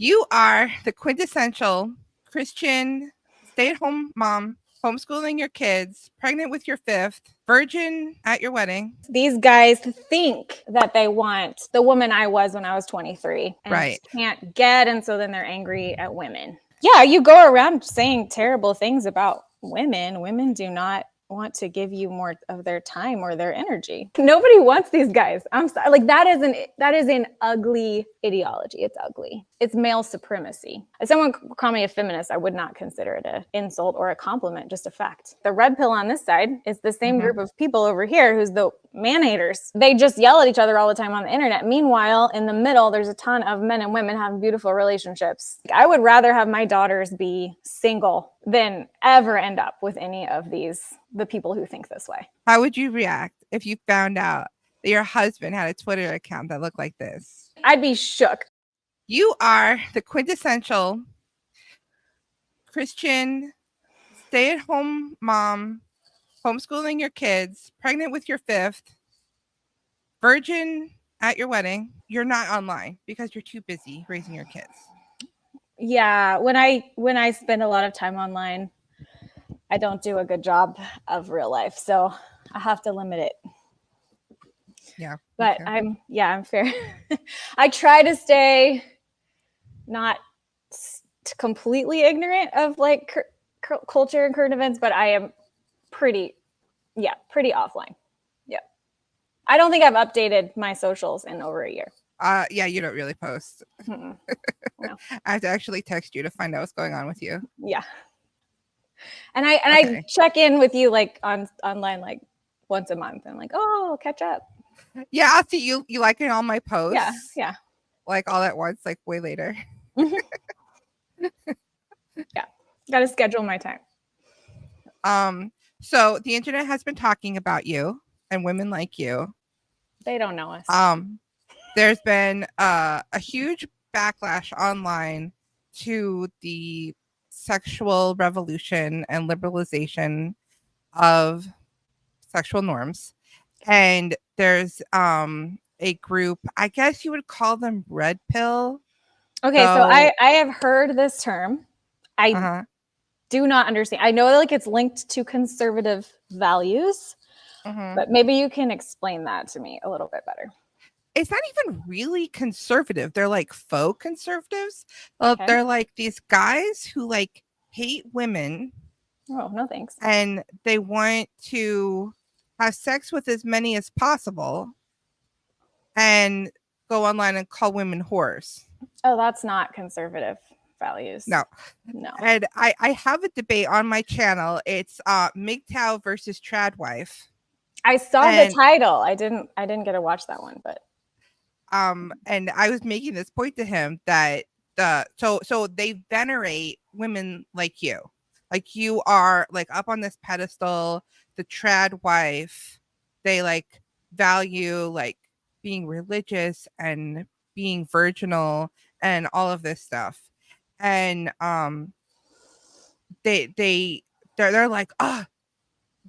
You are the quintessential Christian stay-at-home mom, homeschooling your kids, pregnant with your fifth, virgin at your wedding. These guys think that they want the woman I was when I was 23 and Right. can't get, and so then they're angry at women. Yeah, you go around saying terrible things about women. Women do not want to give you more of their time or their energy. Nobody wants these guys. I'm sorry. Like that is an ugly ideology. It's ugly. It's male supremacy. If someone called me a feminist, I would not consider it an insult or a compliment, just a fact. The red pill on this side is the same group of people over here who's the man haters. They just yell at each other all the time on the internet. Meanwhile, in the middle, there's a ton of men and women having beautiful relationships. I would rather have my daughters be single than ever end up with any of the people who think this way. How would you react if you found out that your husband had a Twitter account that looked like this? I'd be shook. You are the quintessential Christian stay-at-home mom, homeschooling your kids, pregnant with your fifth, virgin at your wedding. You're not online because you're too busy raising your kids. Yeah, when I spend a lot of time online, I don't do a good job of real life, so I have to limit it. Yeah. But I'm fair. I try to stay not completely ignorant of like culture and current events, but I am pretty offline. Yeah. I don't think I've updated my socials in over a year. Yeah, you don't really post. No. I have to actually text you to find out what's going on with you. Yeah. And I check in with you like online like once a month. I'm like, oh, catch up. Yeah, I'll see you liking all my posts. Yeah. Like all at once, like way later. Yeah. Gotta schedule my time. So the internet has been talking about you and women like you. They don't know us. There's been a huge backlash online to the sexual revolution and liberalization of sexual norms. And there's a group, I guess you would call them red pill. Okay, so I have heard this term. I do not understand. I know like it's linked to conservative values, but maybe you can explain that to me a little bit better. It's not even really conservative. They're like faux conservatives. They're like these guys who like hate women. Oh, no thanks. And they want to have sex with as many as possible and go online and call women whores. Oh, that's not conservative values. No. And I have a debate on my channel. It's MGTOW versus Tradwife. I saw the title. I didn't get to watch that one, but and I was making this point to him that so they venerate women like you. Like you are like up on this pedestal, the trad wife. They like value like being religious and being virginal and all of this stuff. And they're like, oh,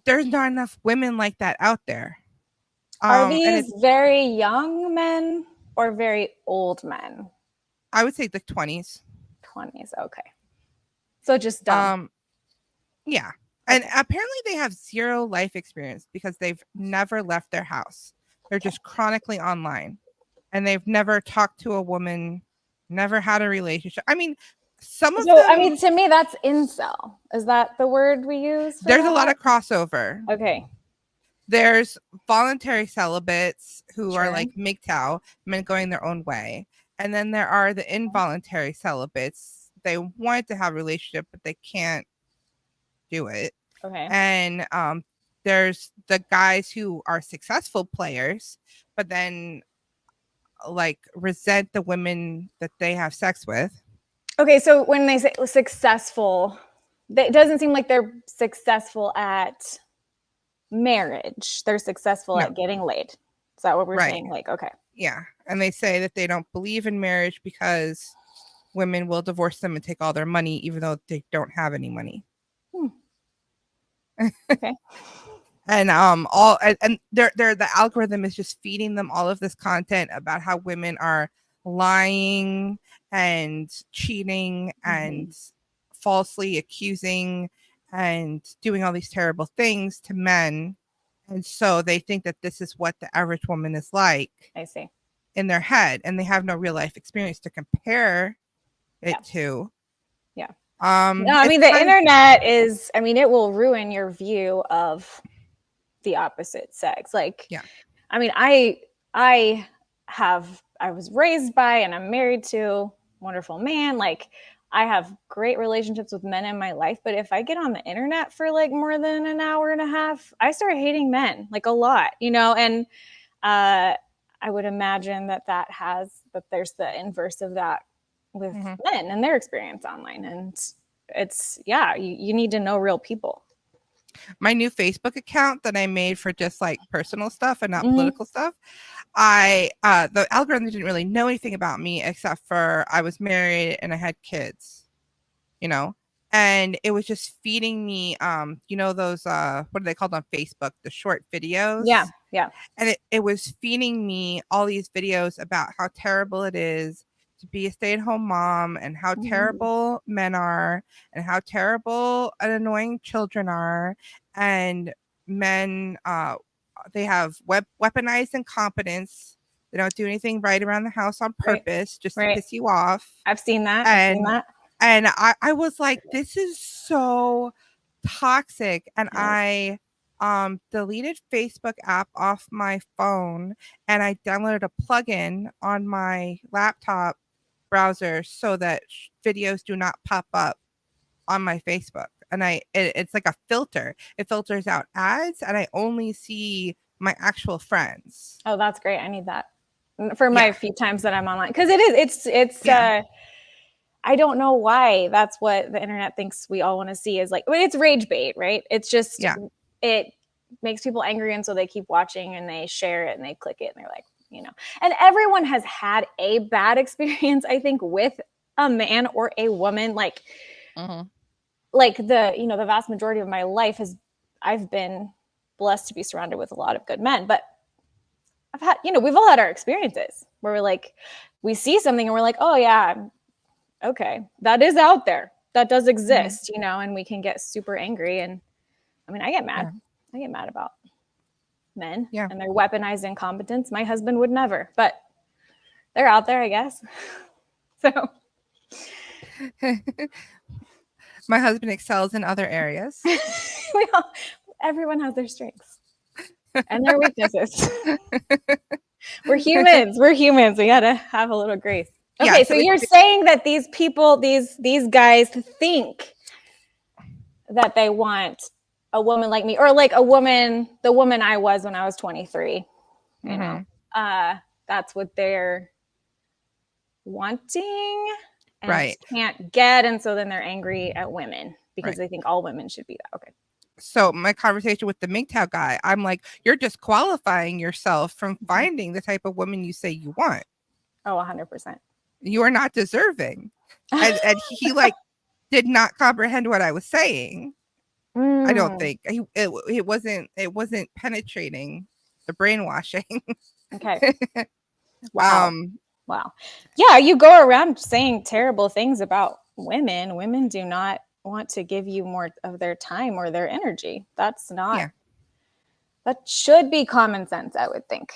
there's not enough women like that out there. Are these very young men or very old men? I would say the 20s. 20s, okay. So just dumb. Yeah. And apparently they have zero life experience because they've never left their house. They're just chronically online. And they've never talked to a woman, never had a relationship. I mean, some of them... I mean, to me, that's incel. Is that the word we use? There's a lot of crossover. Okay. There's voluntary celibates who are like MGTOW, men going their own way. And then there are the involuntary celibates. They want to have a relationship, but they can't do it. Okay. And there's the guys who are successful players, but then like resent the women that they have sex with. Okay, so when they say successful, it doesn't seem like they're successful at marriage. They're successful at getting laid. Is that what we're saying? Like, okay. Yeah. And they say that they don't believe in marriage because women will divorce them and take all their money, even though they don't have any money. Okay. And their the algorithm is just feeding them all of this content about how women are lying and cheating and falsely accusing and doing all these terrible things to men. And so they think that this is what the average woman is like. I see. In their head, and they have no real life experience to compare it to. Yeah. No, I mean, the internet is, I mean, it will ruin your view of the opposite sex. Like, yeah. I mean, I was raised by and I'm married to a wonderful man. Like, I have great relationships with men in my life, but if I get on the internet for like more than an hour and a half, I start hating men like a lot, you know, and I would imagine that there's the inverse of that with men and their experience online. And it's, you need to know real people. My new Facebook account that I made for just like personal stuff and not political stuff, the algorithm didn't really know anything about me except for I was married and I had kids, you know, and it was just feeding me, you know, those, what are they called on Facebook? The short videos. Yeah. Yeah. And it was feeding me all these videos about how terrible it is to be a stay-at-home mom and how terrible men are and how terrible and annoying children are. And men, they have weaponized incompetence. They don't do anything right around the house on purpose just to piss you off. I've seen that. And I was like, this is so toxic. And I deleted Facebook app off my phone and I downloaded a plugin on my laptop browser so that videos do not pop up on my Facebook. And it's like a filter. It filters out ads and I only see my actual friends. Oh, that's great. I need that for my few times that I'm online. Because it's I don't know why that's what the internet thinks we all want to see is like, I mean, it's rage bait, right? It's just, it makes people angry. And so they keep watching and they share it and they click it and they're like, you know, and everyone has had a bad experience, I think, with a man or a woman. Like, like the vast majority of my life I've been blessed to be surrounded with a lot of good men, but I've had, we've all had our experiences where we're like, we see something and we're like, oh yeah, okay, that is out there. That does exist, and we can get super angry. And I mean, I get mad. I get mad about men and their weaponized incompetence. My husband would never, but they're out there, I guess. So my husband excels in other areas. Everyone has their strengths and their weaknesses. We're humans. We gotta have a little grace. Okay, so you're saying that these people, these guys think that they want a woman like me, or like the woman I was when I was 23. You know, that's what they're wanting and can't get, and so then they're angry at women because they think all women should be that. Okay. So my conversation with the MGTOW guy, I'm like, you're disqualifying yourself from finding the type of woman you say you want. Oh, 100%. You are not deserving. And he like did not comprehend what I was saying. I don't think it wasn't penetrating the brainwashing. Okay. Wow. Wow. Yeah, you go around saying terrible things about women. Women do not want to give you more of their time or their energy. That's not that should be common sense, I would think.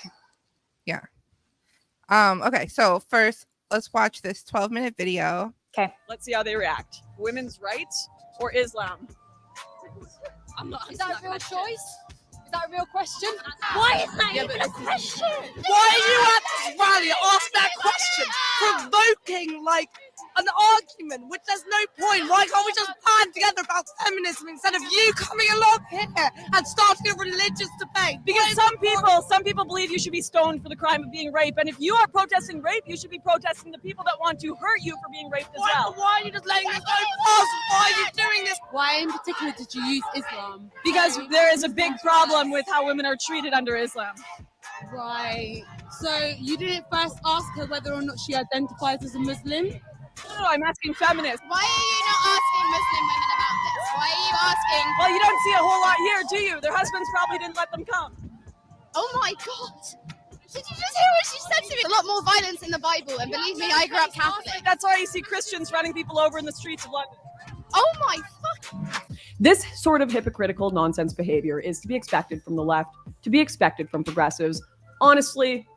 Yeah. Okay, so first let's watch this 12-minute video. Okay. Let's see how they react. Women's rights or Islam? Is that a real choice? Is that a real question? Why is that even a question? Why are you at this rally ask that question? Provoking like an argument, which there's no point. Why can't we just band together about feminism instead of you coming along here and starting a religious debate? Because some people believe you should be stoned for the crime of being raped, and if you are protesting rape, you should be protesting the people that want to hurt you for being raped as well. Why are you just letting this go past? Why are you doing this? Why in particular did you use Islam? Because there is a big problem with how women are treated under Islam. Right. So you didn't first ask her whether or not she identifies as a Muslim? No, I'm asking feminists. Why are you not asking Muslim women about this? Why are you asking? Well, you don't see a whole lot here, do you? Their husbands probably didn't let them come. Oh my God. Did you just hear what she said to me? A lot more violence in the Bible, and believe me, I grew up Catholic. That's why you see Christians running people over in the streets of London. Oh my fuck. This sort of hypocritical nonsense behavior is to be expected from the left, to be expected from progressives. Honestly,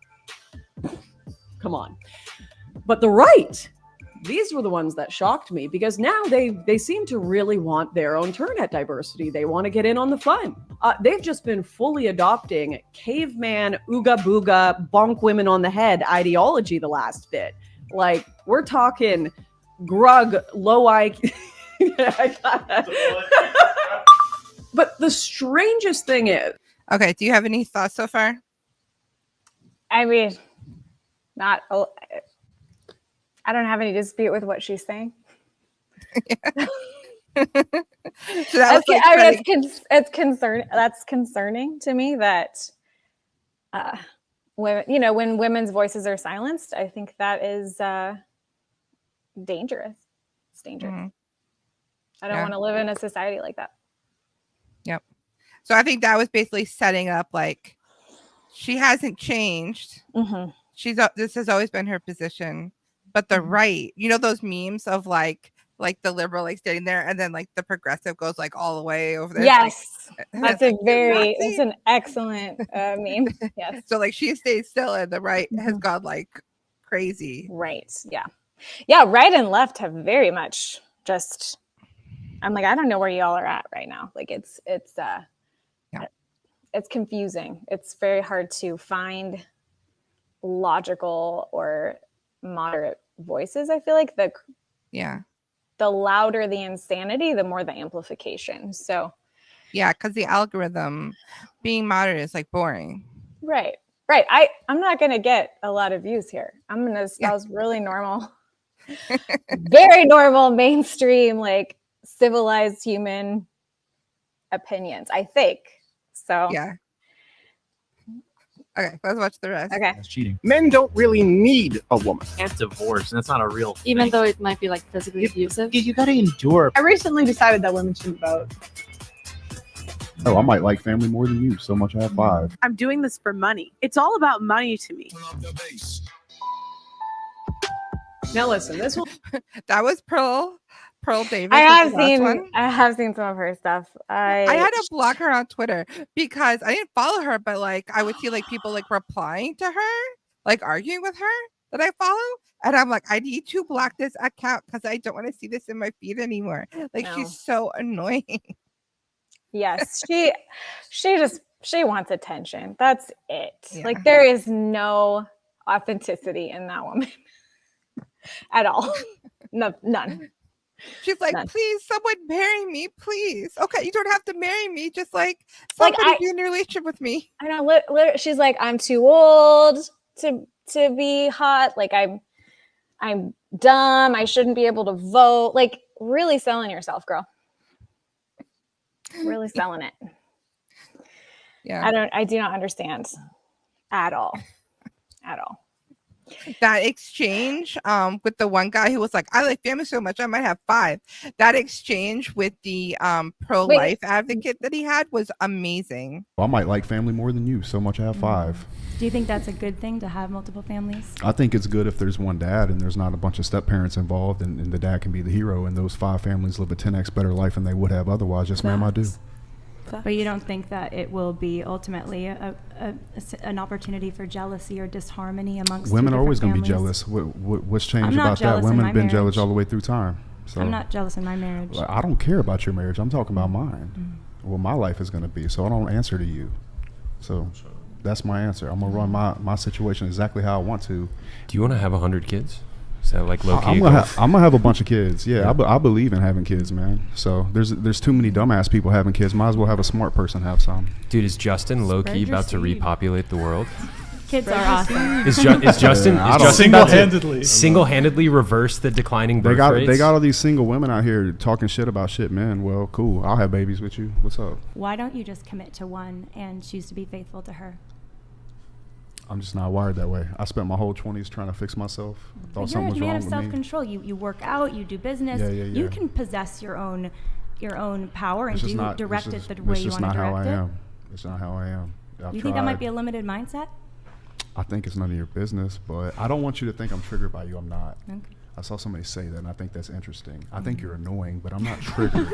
come on. But the right, these were the ones that shocked me, because now they seem to really want their own turn at diversity. They want to get in on the fun. They've just been fully adopting caveman, ooga booga, bonk women on the head ideology the last bit. Like, we're talking grug, low IQ. But the strangest thing is, Okay, do you have any thoughts so far? I mean, not. I don't have any dispute with what she's saying. So that was like, I mean, it's concern. That's concerning to me that, when women's voices are silenced, I think that is dangerous. It's dangerous. Mhm. I don't want to live in a society like that. Yep. So I think that was basically setting up like she hasn't changed. Mm-hmm. This has always been her position, but the right, those memes of like the liberal like standing there, and then like the progressive goes like all the way over there. Yes, Like, it's an excellent meme. Yes. So like she stays still, and the right has gone like crazy. Right. Yeah. Right and left have very much just. I'm like, I don't know where y'all are at right now. Like it's confusing. It's very hard to find logical or moderate voices. I feel like the louder the insanity, the more the amplification. So yeah, because the algorithm being moderate is like boring. Right. I'm not gonna get a lot of views here. I'm gonna espouse really normal, very normal, mainstream, like civilized human opinions, I think. So yeah. Okay, let's watch the rest. Okay. That's cheating. Men don't really need a woman. Can't divorce. That's not a real thing. Even though it might be like physically abusive. You gotta endure. I recently decided that women shouldn't vote. Oh, I might like family more than you. So much I have 5. I'm doing this for money. It's all about money to me. now listen, this will That was Pearl Davis. I was the last one. have seen some of her stuff. I had to block her on Twitter because I didn't follow her, but like I would see like people like replying to her, like arguing with her that I follow, and I'm like, I need to block this account because I don't want to see this in my feed anymore. Like she's so annoying. Yes, she wants attention. That's it. Yeah. Like there is no authenticity in that woman at all. No, none. She's like, None. please, someone marry me, please. Okay, you don't have to marry me. Just like somebody be in a relationship with me. I know. She's like, I'm too old to be hot. Like I'm dumb. I shouldn't be able to vote. Like really selling yourself, girl. Really selling it. Yeah. I do not understand at all. That exchange with the one guy who was like, I like family so much I might have 5. That exchange with the pro-life advocate that he had was amazing. I might like family more than you. So much I have 5. Do you think that's a good thing to have multiple families? I think it's good if there's one dad and there's not a bunch of step parents involved, and the dad can be the hero, and those 5 families live a 10x better life than they would have otherwise. Yes, ma'am, I do. But you don't think that it will be ultimately an opportunity for jealousy or disharmony amongst women are always going to be jealous. What's changed I'm not about that? jealous in Women my have been jealous marriage. all the way through time. So I'm not jealous in my marriage. I don't care about your marriage. I'm talking about mine. What my life is going to be. So I don't answer to you. So that's my answer. I'm going to run my situation exactly how I want to. Do you want to have 100 kids? Is that like low key? I'm gonna have a bunch of kids. Yeah, I believe in having kids, man. So there's too many dumbass people having kids. Might as well have a smart person have some. Dude, is Justin low key about to repopulate the world? Kids are awesome. Is Justin single-handedly reverse the declining birth rates? They got all these single women out here talking shit about shit, man. Well, cool. I'll have babies with you. What's up? Why don't you just commit to one and choose to be faithful to her? I'm just not wired that way. I spent my whole 20s trying to fix myself. Thought You're something a was man wrong of with me. self-control. You work out. You do business. Yeah. You can possess your own power and direct it the way you want to direct it. It's not how I am. You think that might be a limited mindset? I think it's none of your business, but I don't want you to think I'm triggered by you. I'm not. Okay. I saw somebody say that, and I think that's interesting. I think you're annoying, but I'm not triggered.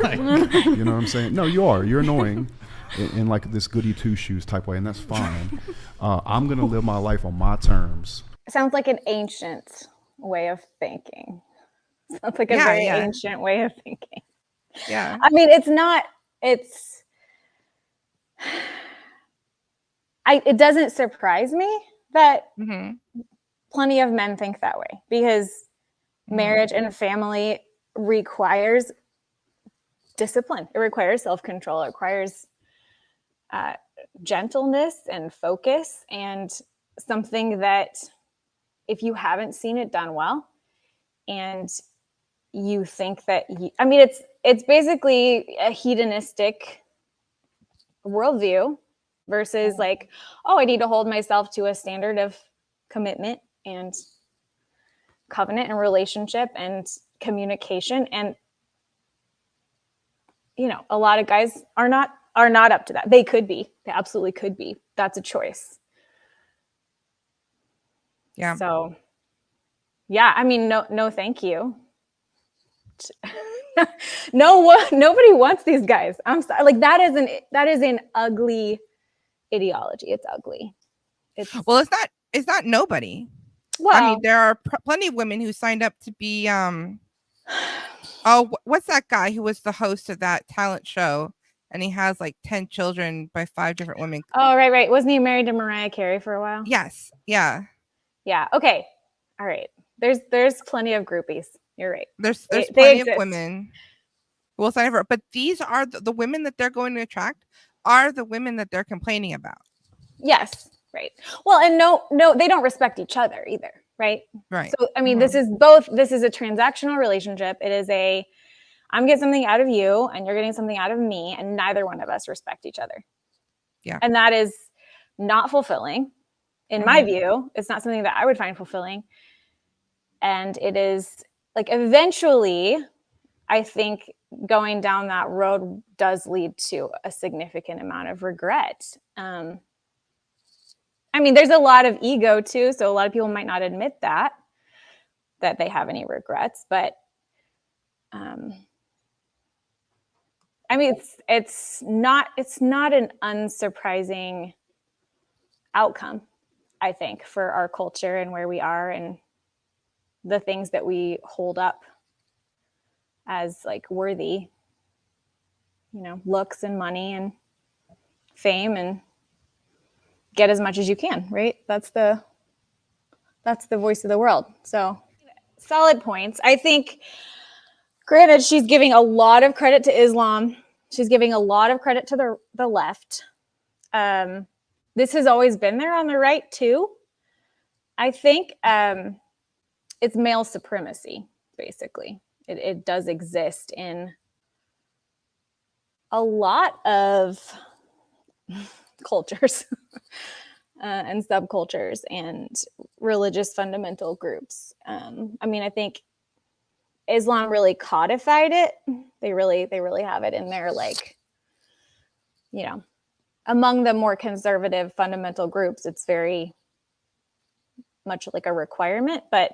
You know what I'm saying? No, you are. You're annoying in like this goody two-shoes type way, and that's fine. I'm going to live my life on my terms. Sounds like an ancient way of thinking. Sounds like a very ancient way of thinking. Yeah. I mean, it's not, it's, it doesn't surprise me that plenty of men think that way, because marriage and family requires discipline. It requires self-control. It requires gentleness and focus, and something that if you haven't seen it done well and you think that I mean, it's basically a hedonistic worldview versus like, oh, I need to hold myself to a standard of commitment and covenant and relationship and communication. And you know, a lot of guys are not up to that. They could be. They absolutely could be. That's a choice. Yeah. So yeah, I mean, no thank you. Nobody wants these guys. I'm sorry. Like that is an ugly ideology. It's ugly. Well, it's not nobody. Well, I mean, there are plenty of women who signed up to be what's that guy who was the host of that talent show, and he has like 10 children by 5 different women. Oh, right. Wasn't he married to Mariah Carey for a while? Yes. Yeah. Yeah. Okay. All right. There's plenty of groupies. You're right. There's plenty of women who will sign up, but these are the women that they're going to attract are the women that they're complaining about. Yes. Right. Well, and no, they don't respect each other either. Right. Right. So, I mean, this is a transactional relationship. It is I'm getting something out of you and you're getting something out of me, and neither one of us respect each other. Yeah. And that is not fulfilling. In my view, it's not something that I would find fulfilling. And it is like, eventually, I think going down that road does lead to a significant amount of regret. I mean, there's a lot of ego too. So a lot of people might not admit that they have any regrets, but I mean, it's not an unsurprising outcome, I think, for our culture and where we are and the things that we hold up as like worthy, you know, looks and money and fame, and get as much as you can, right? That's the voice of the world. So solid points. I think, granted, she's giving a lot of credit to Islam. She's giving a lot of credit to the left. This has always been there on the right too. I think it's male supremacy, basically. It does exist in a lot of cultures and subcultures and religious fundamental groups. I mean, I think Islam really codified it. They really have it in there, like, you know, among the more conservative fundamental groups, it's very much like a requirement. But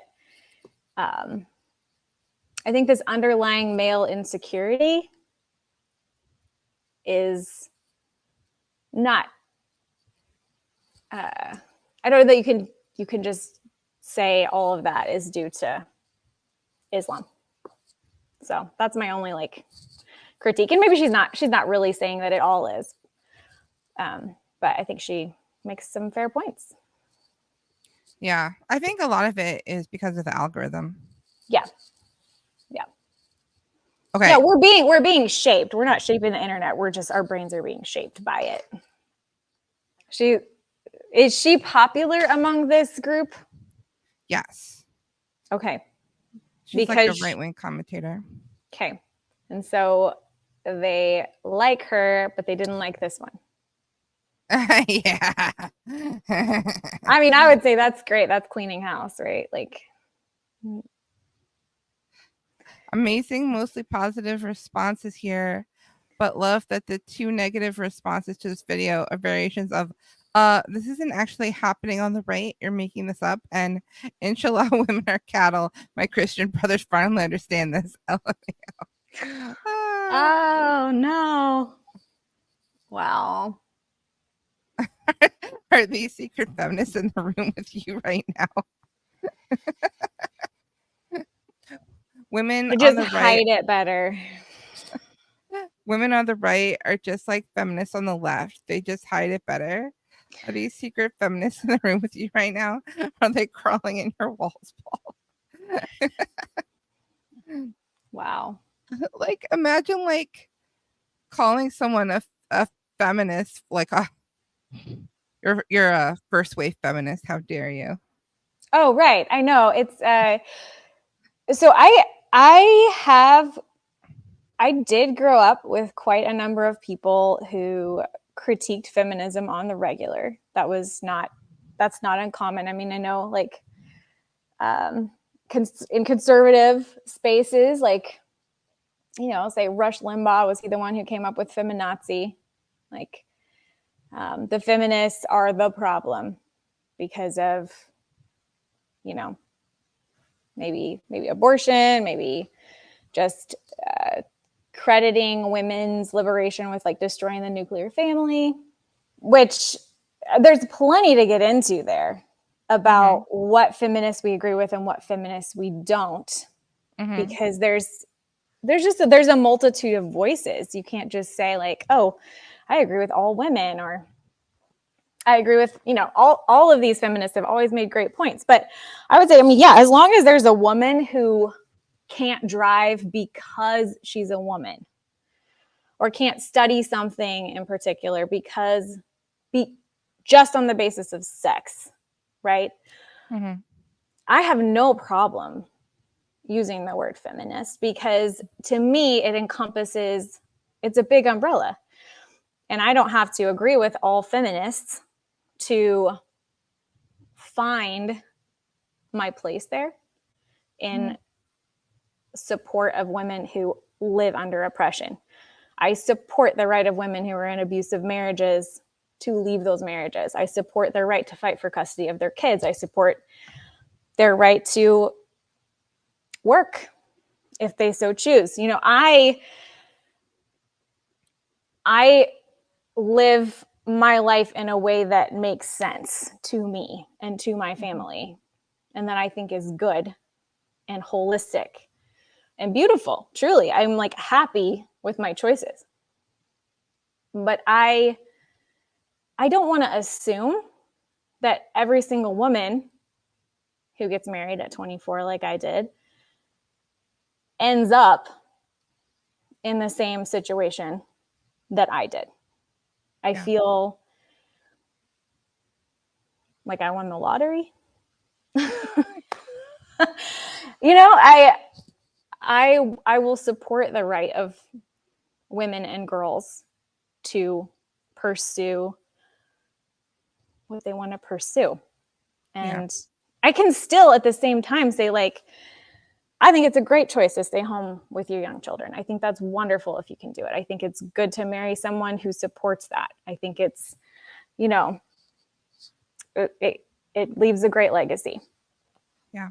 I think this underlying male insecurity is not, I don't know that you can just say all of that is due to Islam. So that's my only like critique. And maybe she's not really saying that it all is. But I think she makes some fair points. Yeah. I think a lot of it is because of the algorithm. Yeah. Okay. Yeah, we're being shaped. We're not shaping the internet. Our brains are being shaped by it. Is she popular among this group? Yes. Okay. She's like a right-wing commentator. Okay. And so they like her, but they didn't like this one. Yeah. I mean, I would say that's great. That's cleaning house, right? Like, amazing, mostly positive responses here, but love that the 2 negative responses to this video are variations of This isn't actually happening on the right. You're making this up. And inshallah, women are cattle. My Christian brothers finally understand this. Oh no. Wow. Are these secret feminists in the room with you right now? Women Just on the right. hide it better. Women on the right are just like feminists on the left. They just hide it better. Are these secret feminists in the room with you right now? Are they crawling in your walls, Paul? Wow. Like, imagine like calling someone a feminist, like you're a first wave feminist. How dare you? Oh, right. I know. It's so I did grow up with quite a number of people who critiqued feminism on the regular. That's not uncommon. I mean, I know like in conservative spaces, like, you know, say Rush Limbaugh, was he the one who came up with feminazi? Like, the feminists are the problem because of, you know, maybe abortion, maybe just crediting women's liberation with like destroying the nuclear family, which there's plenty to get into there about what feminists we agree with and what feminists we don't, because there's a multitude of voices. You can't just say like, oh, I agree with all women, or I agree with, you know, all of these feminists have always made great points. But I would say, I mean, yeah, as long as there's a woman who can't drive because she's a woman, or can't study something in particular just on the basis of sex, right? I have no problem using the word feminist, because to me it encompasses, it's a big umbrella, and I don't have to agree with all feminists to find my place there in support of women who live under oppression. I support the right of women who are in abusive marriages to leave those marriages. I support their right to fight for custody of their kids. I support their right to work if they so choose. You know, I live my life in a way that makes sense to me and to my family, and that I think is good and holistic and beautiful. Truly, I'm like happy with my choices. But I don't want to assume that every single woman who gets married at 24, like I did, ends up in the same situation that I did. I feel like I won the lottery. You know, I will support the right of women and girls to pursue what they want to pursue. And I can still at the same time say, like, I think it's a great choice to stay home with your young children. I think that's wonderful if you can do it. I think it's good to marry someone who supports that. I think it's, you know, it leaves a great legacy. Yeah.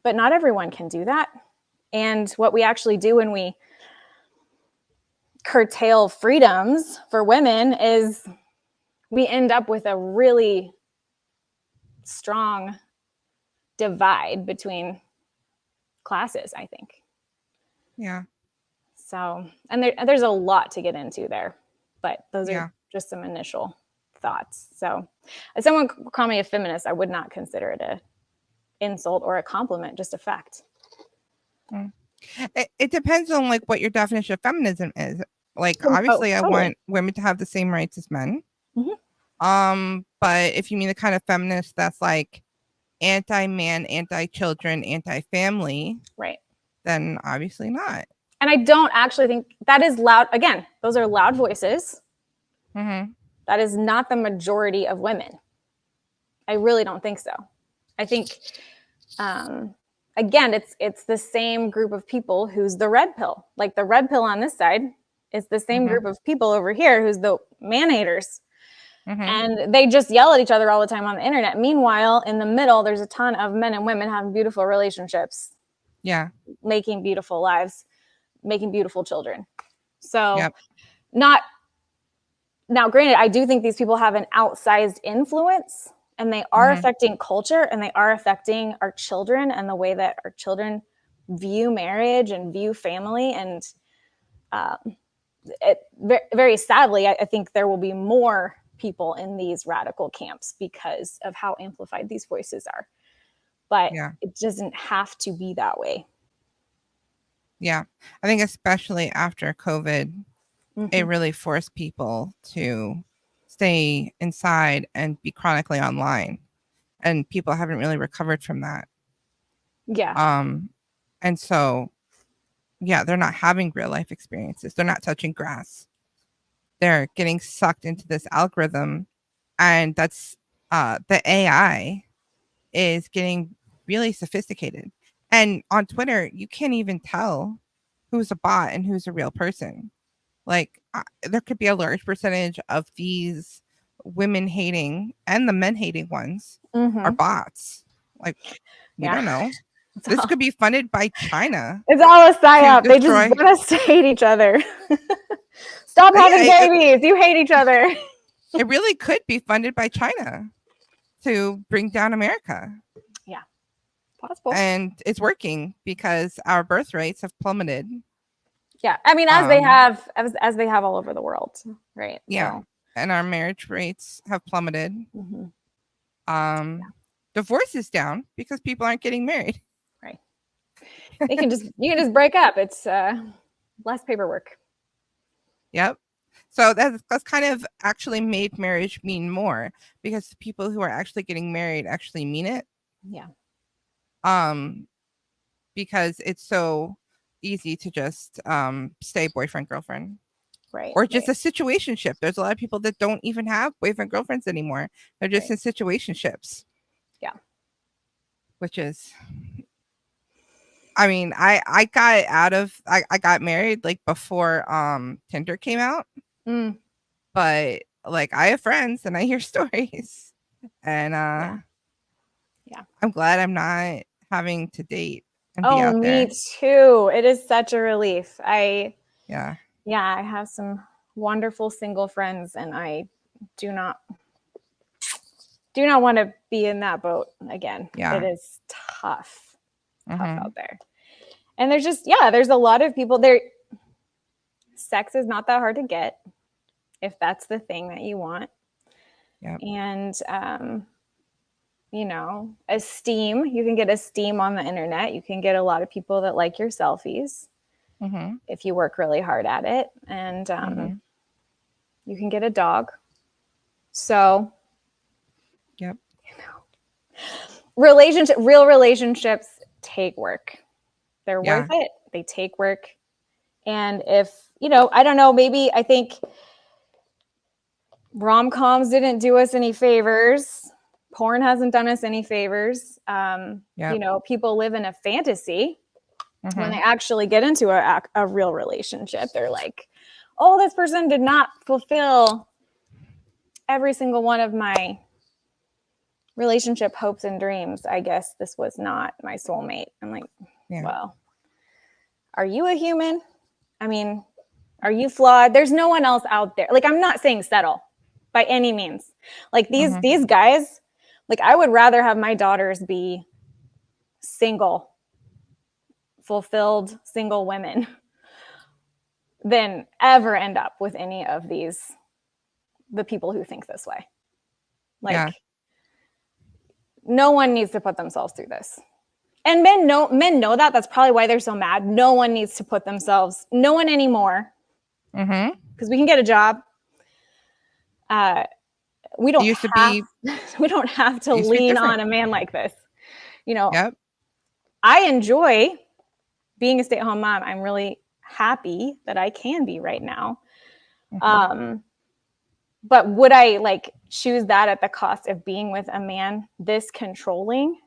But not everyone can do that. And what we actually do when we curtail freedoms for women is we end up with a really strong divide between classes, I think. Yeah. So, and there's a lot to get into there, but those are just some initial thoughts. So if someone called me a feminist, I would not consider it a insult or a compliment, just a fact. It depends on like what your definition of feminism is. Like, obviously I want women to have the same rights as men. But if you mean the kind of feminist that's like anti-man, anti-children, anti-family, right, then obviously not. And I don't actually think that is loud. Again, those are loud voices. That is not the majority of women. I really don't think so. I think, again, it's the same group of people who's the red pill. Like the red pill on this side is the same group of people over here who's the man haters. And they just yell at each other all the time on the internet. Meanwhile, in the middle, there's a ton of men and women having beautiful relationships. Yeah. Making beautiful lives, making beautiful children. So Yep. not now, granted, I do think these people have an outsized influence and they are affecting culture and they are affecting our children and the way that our children view marriage and view family. And very sadly, I think there will be more people in these radical camps because of how amplified these voices are. But it doesn't have to be that way. Yeah. I think especially after COVID, it really forced people to stay inside and be chronically online. And people haven't really recovered from that. Yeah. And so, yeah, they're not having real life experiences. They're not touching grass. They're getting sucked into this algorithm. And that's the AI is getting really sophisticated. And on Twitter, you can't even tell who's a bot and who's a real person. Like there could be a large percentage of these women hating and the men hating ones are bots. Like we don't know. This could be funded by China. It's all a psyop. They just want us to hate each other. Stop having babies. You hate each other. It really could be funded by China to bring down America. Yeah, possible. And it's working because our birth rates have plummeted. Yeah, I mean, as they have all over the world, right? Yeah, so. And our marriage rates have plummeted. Divorce is down because people aren't getting married. Right. You can just break up. It's less paperwork. Yep. So that's kind of actually made marriage mean more because the people who are actually getting married actually mean it. Yeah. Because it's so easy to just stay boyfriend girlfriend. Right. Or just a situationship. There's a lot of people that don't even have boyfriend girlfriends anymore. They're just in situationships. Yeah. Which is, I mean, I got out of I got married like before Tinder came out. But like I have friends and I hear stories. And I'm glad I'm not having to date and be out there. Me too. It is such a relief. I have some wonderful single friends and I do not want to be in that boat again. It is tough out there. And there's just there's a lot of people there. Sex is not that hard to get if that's the thing that you want. And esteem, you can get esteem on the internet. You can get a lot of people that like your selfies if you work really hard at it. And you can get a dog. So, real relationships take work. They're worth it. They take work. And if, I don't know, maybe I think rom-coms didn't do us any favors. Porn hasn't done us any favors. People live in a fantasy. When they actually get into a real relationship, they're like, oh, this person did not fulfill every single one of my relationship hopes and dreams. I guess this was not my soulmate. I'm like, well, are you a human? I mean, are you flawed? There's no one else out there. Like, I'm not saying settle by any means. Like these guys, like I would rather have my daughters be single, fulfilled single women than ever end up with any of the people who think this way. Like no one needs to put themselves through this. And men know that. That's probably why they're so mad. No one needs to put themselves, no one anymore. Because we can get a job. We don't have to lean on a man like this. I enjoy being a stay-at-home mom. I'm really happy that I can be right now. But would I choose that at the cost of being with a man this controlling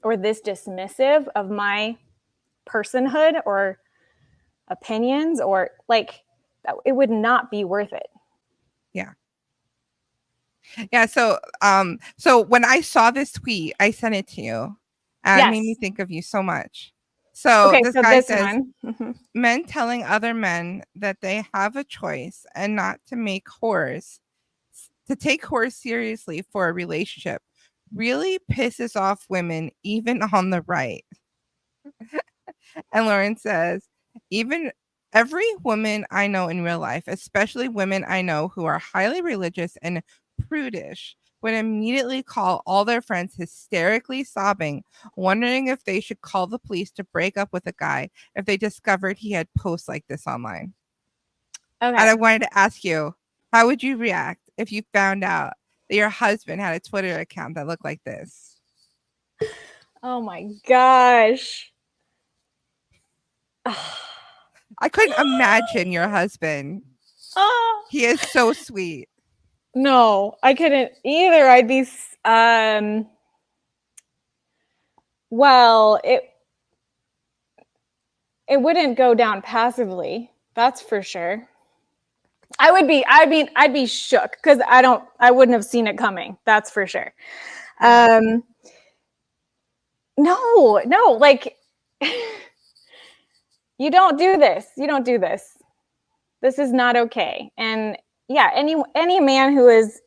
or this dismissive of my personhood or opinions, or it would not be worth it. Yeah. So when I saw this tweet, I sent it to you. And it made me Yes. think of you so much. So Okay, this so guy this says, one. Mhm. men telling other men that they have a choice and not to take whores seriously for a relationship really pisses off women, even on the right. And Lauren says, even every woman I know in real life, especially women I know who are highly religious and prudish, would immediately call all their friends hysterically sobbing, wondering if they should call the police to break up with a guy if they discovered he had posts like this online. And Okay. I wanted to ask you, how would you react if you found out that your husband had a Twitter account that looked like this? Oh my gosh. I couldn't imagine your husband. Oh. He is so sweet. No, I couldn't either. I'd be well, it wouldn't go down passively. That's for sure. I'd be shook because I wouldn't have seen it coming. That's for sure. Yeah. No, like you don't do this. You don't do this. This is not okay. And yeah, any man who is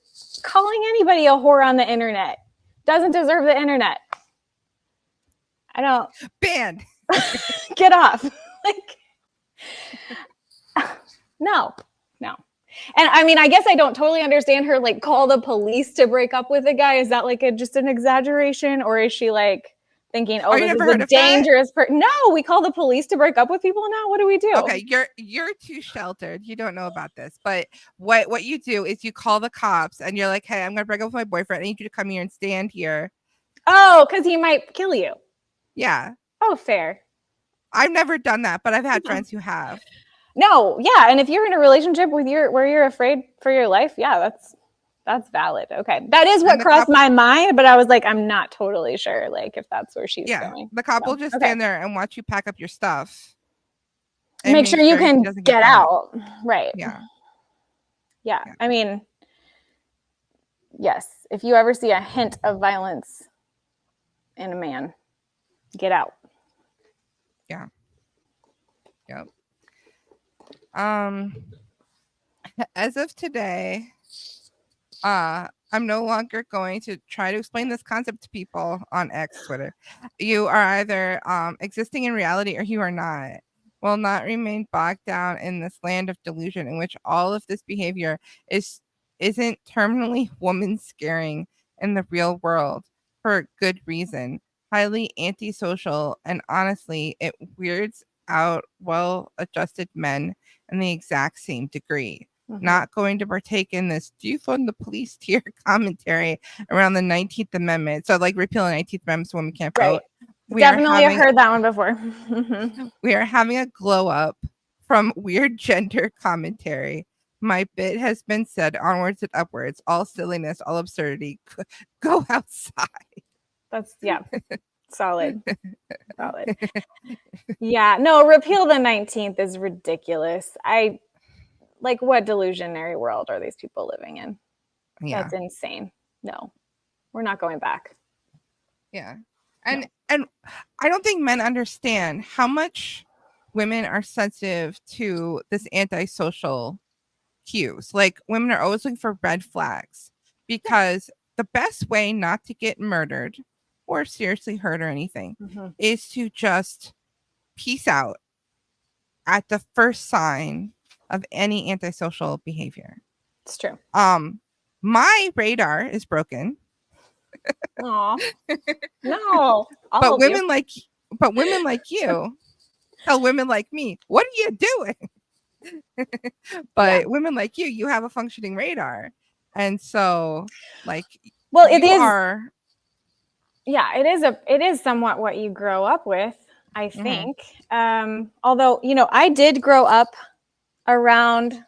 calling anybody a whore on the internet doesn't deserve the internet. I don't Banned. get off. Like no. And I mean, I guess I don't totally understand her like call the police to break up with a guy. Is that like just an exaggeration, or is she like thinking, oh, this is a dangerous person? No, we call the police to break up with people now. What do we do? Okay, you're too sheltered. You don't know about this. But what you do is you call the cops and you're like, hey, I'm gonna break up with my boyfriend. I need you to come here and stand here. Oh, because he might kill you. Yeah. Oh, fair. I've never done that, but I've had friends who have. No, yeah, and if you're in a relationship where you're afraid for your life, yeah, that's valid. Okay, that is what crossed my mind, but I was like, I'm not totally sure, like if that's where she's going. The cop will just stand there and watch you pack up your stuff. Make sure you can get out. Right. Yeah. I mean, yes. If you ever see a hint of violence in a man, get out. Yeah. Yep. As of today, I'm no longer going to try to explain this concept to people on X Twitter. You are either existing in reality or you are not. Will not remain bogged down in this land of delusion in which all of this behavior isn't terminally woman scaring in the real world for good reason. Highly antisocial, and honestly, it weirds out well-adjusted men in the exact same degree. Not going to partake in this defund the police tier commentary around the 19th Amendment. So like repealing the 19th Amendment so women can't vote. Definitely have heard that one before. We are having a glow up from weird gender commentary. My bit has been said onwards and upwards. All silliness, all absurdity. Go outside. That's solid. Yeah, no, repeal the 19th is ridiculous. Like, what delusionary world are these people living in? Yeah. That's insane. No, we're not going back. Yeah. And I don't think men understand how much women are sensitive to this antisocial cues. Like women are always looking for red flags because the best way not to get murdered or seriously hurt or anything is to just peace out at the first sign of any antisocial behavior. It's true. My radar is broken. Aw. No. But women like you tell women like me, what are you doing? But women like you have a functioning radar. And so like it is somewhat what you grow up with, I think. Although, I did grow up around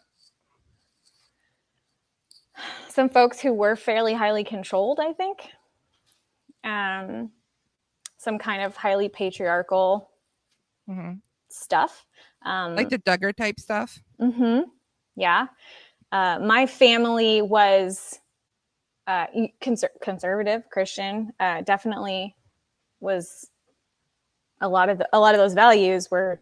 some folks who were fairly highly controlled, I think. Some kind of highly patriarchal stuff. Like the Duggar type stuff? Yeah. My family was conservative Christian, definitely was a lot of those values were,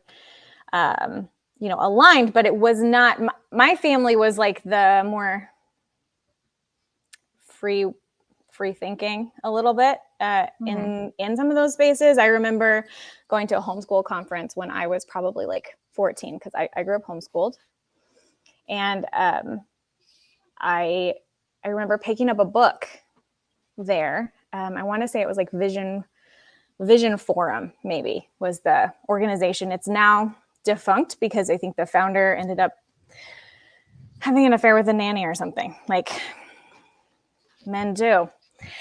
aligned, but it was not, my family was like the more free thinking a little bit in some of those spaces. I remember going to a homeschool conference when I was probably like 14, because I grew up homeschooled. And I remember picking up a book there. I want to say it was like Vision Forum, maybe, was the organization. It's now defunct because I think the founder ended up having an affair with a nanny or something, like men do.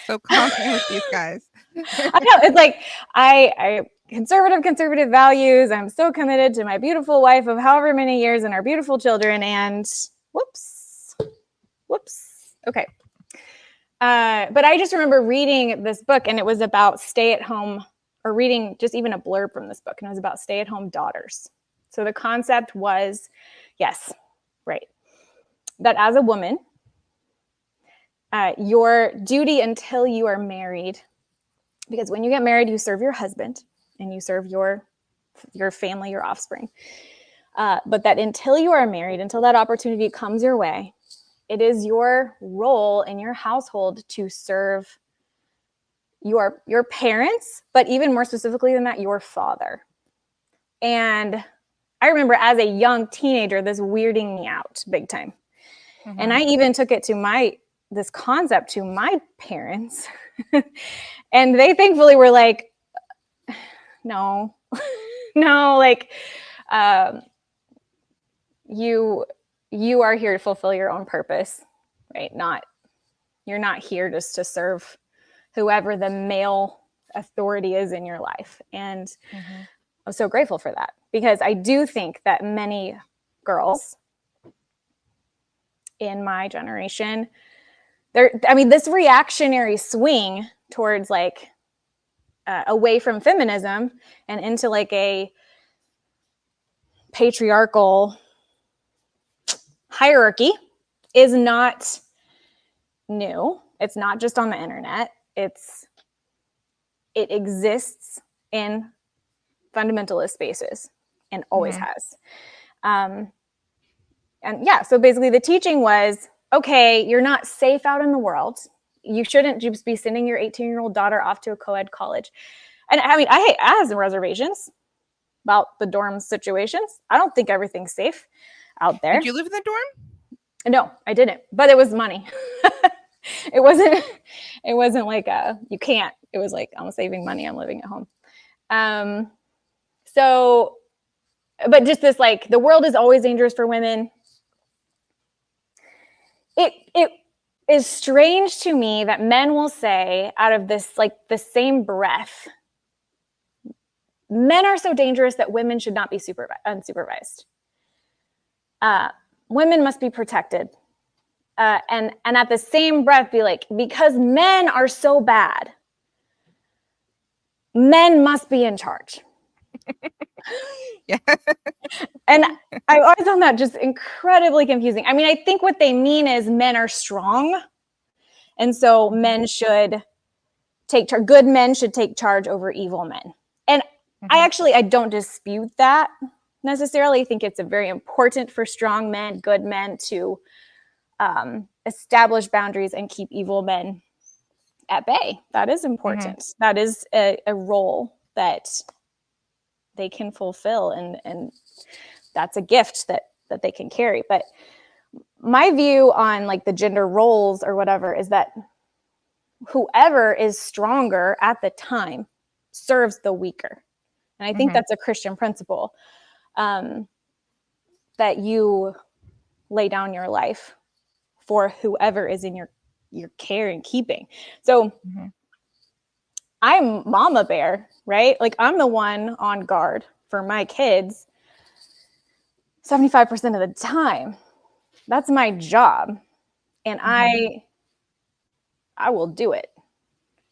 So confident with these guys. I know, it's like I conservative values. I'm so committed to my beautiful wife of however many years and our beautiful children, and whoops. Okay. But I just remember reading this book, and it was about stay-at-home, or reading just even a blurb from this book, and it was about stay-at-home daughters. So the concept was, yes, right, that as a woman, your duty until you are married, because when you get married, you serve your husband and you serve your family, your offspring. But that until you are married, until that opportunity comes your way, it is your role in your household to serve your parents, but even more specifically than that, your father. And I remember as a young teenager, this weirding me out big time. Mm-hmm. And I even took it to this concept to my parents. And they thankfully were like, no, like, you are here to fulfill your own purpose, right? You're not here just to serve whoever the male authority is in your life. And I'm so grateful for that, because I do think that many girls in my generation, this reactionary swing towards like away from feminism and into like a patriarchal hierarchy is not new. It's not just on the internet. It exists in fundamentalist spaces and always has. And yeah, so basically the teaching was, okay, you're not safe out in the world. You shouldn't just be sending your 18-year-old daughter off to a co-ed college. And I have some reservations about the dorm situations. I don't think everything's safe out there. Did you live in the dorm? No, I didn't, but it was money. It wasn't like you can't. It was like, I'm saving money, I'm living at home. So, but just this, like, the world is always dangerous for women. It is strange to me that men will say out of this, like, the same breath, men are so dangerous that women should not be unsupervised. Women must be protected. And at the same breath be like, because men are so bad, men must be in charge. Yeah. And I always found that just incredibly confusing. I mean, I think what they mean is men are strong. And so men should take charge. Good men should take charge over evil men. And I don't dispute that necessarily. I think it's very important for strong men, good men to establish boundaries and keep evil men at bay. That is important. That is a role that they can fulfill, and that's a gift that they can carry. But my view on like the gender roles or whatever is that whoever is stronger at the time serves the weaker. And I think that's a Christian principle, that you lay down your life for whoever is in your care and keeping. So I'm mama bear, right? Like, I'm the one on guard for my kids 75% of the time. That's my job. And I will do it.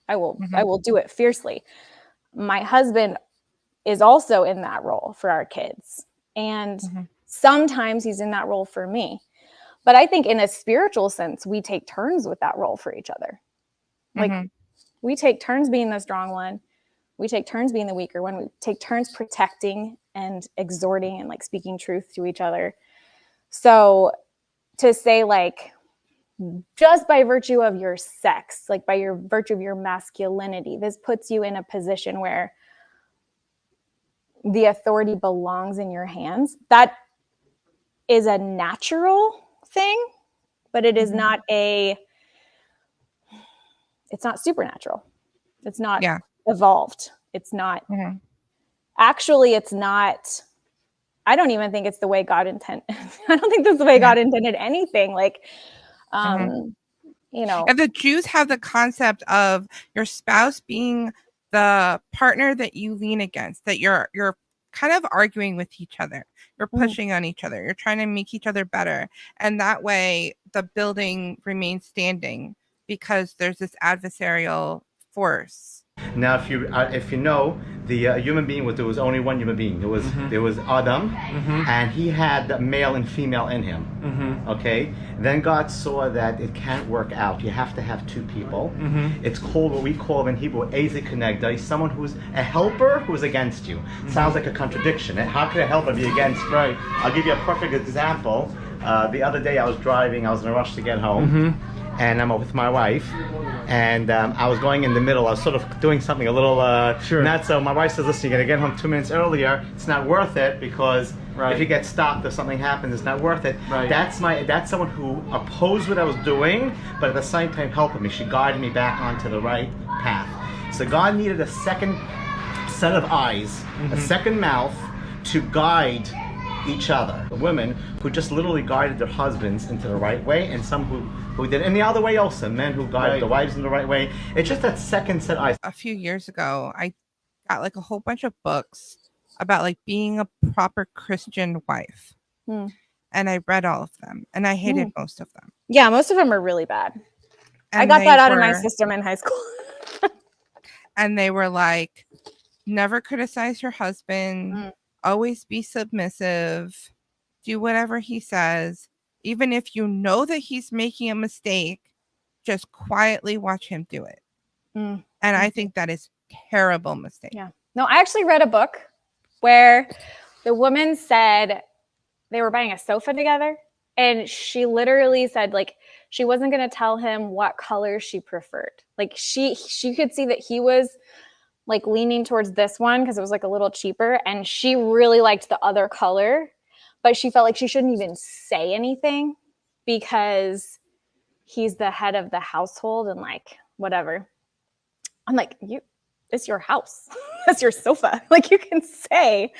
I will do it fiercely. My husband is also in that role for our kids. And sometimes he's in that role for me. But I think in a spiritual sense, we take turns with that role for each other. Like we take turns being the strong one. We take turns being the weaker one. We take turns protecting and exhorting and like speaking truth to each other. So to say like, just by virtue of your sex, like by your virtue of your masculinity, this puts you in a position where the authority belongs in your hands. That is a natural thing, but it is not it's not supernatural. It's not evolved. It's not, actually, it's not, I don't even think it's the way God intended. I don't think that's the way God intended anything. Like, you know. And the Jews have the concept of your spouse being the partner that you lean against, that you're kind of arguing with each other. You're pushing on each other. You're trying to make each other better. And that way the building remains standing because there's this adversarial force. Now, if you know, the human being there was only one human being. There was Adam, and he had the male and female in him. Okay. Then God saw that it can't work out. You have to have two people. It's called what we call in Hebrew ezekonegdai, someone who's a helper who's against you. Sounds like a contradiction. How could a helper be against you? Right. I'll give you a perfect example. The other day I was driving. I was in a rush to get home. And I'm with my wife, and I was going in the middle. I was sort of doing something a little not so. My wife says, "Listen, you're gonna get home 2 minutes earlier. It's not worth it because if you get stopped or something happens, it's not worth it." That's someone who opposed what I was doing, but at the same time helping me. She guided me back onto the right path. So God needed a second set of eyes, a second mouth to guide each other. The women who just literally guided their husbands into the right way, and some who did, and the other way also, men who guided the wives in the right way. It's just that second set of eyes. A few years ago, I got like a whole bunch of books about like being a proper Christian wife. And I read all of them, and I hated most of them. Yeah, most of them are really bad. And I got that out of my system in high school. And they were like, never criticize your husband. Always be submissive, do whatever he says. Even if you know that he's making a mistake, just quietly watch him do it. And I think that is a terrible mistake. Yeah. No, I actually read a book where the woman said they were buying a sofa together. And she literally said, like, she wasn't going to tell him what color she preferred. Like, she could see that he was like leaning towards this one because it was like a little cheaper, and she really liked the other color, but she felt like she shouldn't even say anything because he's the head of the household and like whatever. I'm like, it's your house. That's your sofa. Like, you can say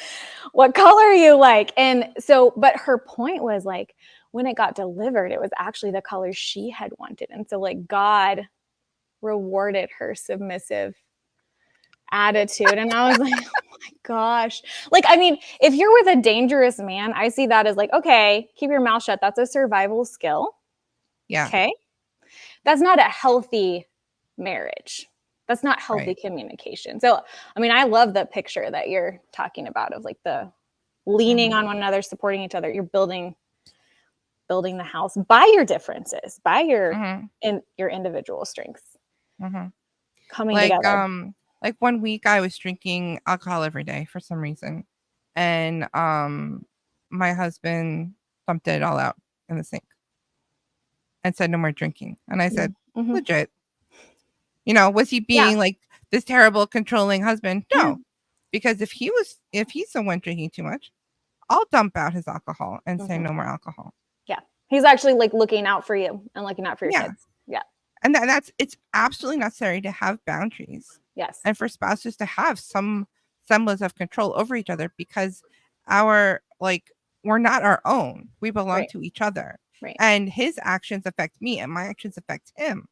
what color you like. And so, but her point was like, when it got delivered, it was actually the color she had wanted. And so like God rewarded her submissive attitude. And I was like, oh my gosh. Like, I mean, if you're with a dangerous man, I see that as like, okay, keep your mouth shut. That's a survival skill. Yeah. Okay. That's not a healthy marriage. That's not healthy communication. So, I mean, I love the picture that you're talking about of like the leaning on one another, supporting each other. You're building the house by your differences, by your your individual strengths. Coming together. Like 1 week I was drinking alcohol every day for some reason. And my husband dumped it all out in the sink and said no more drinking. And I said, legit. You know, was he being like this terrible controlling husband? No. Because if he's the one drinking too much, I'll dump out his alcohol and say no more alcohol. Yeah. He's actually like looking out for you and looking out for your kids. Yeah. And it's absolutely necessary to have boundaries. Yes. And for spouses to have some semblance of control over each other, because we're not our own. We belong to each other. Right. And his actions affect me and my actions affect him.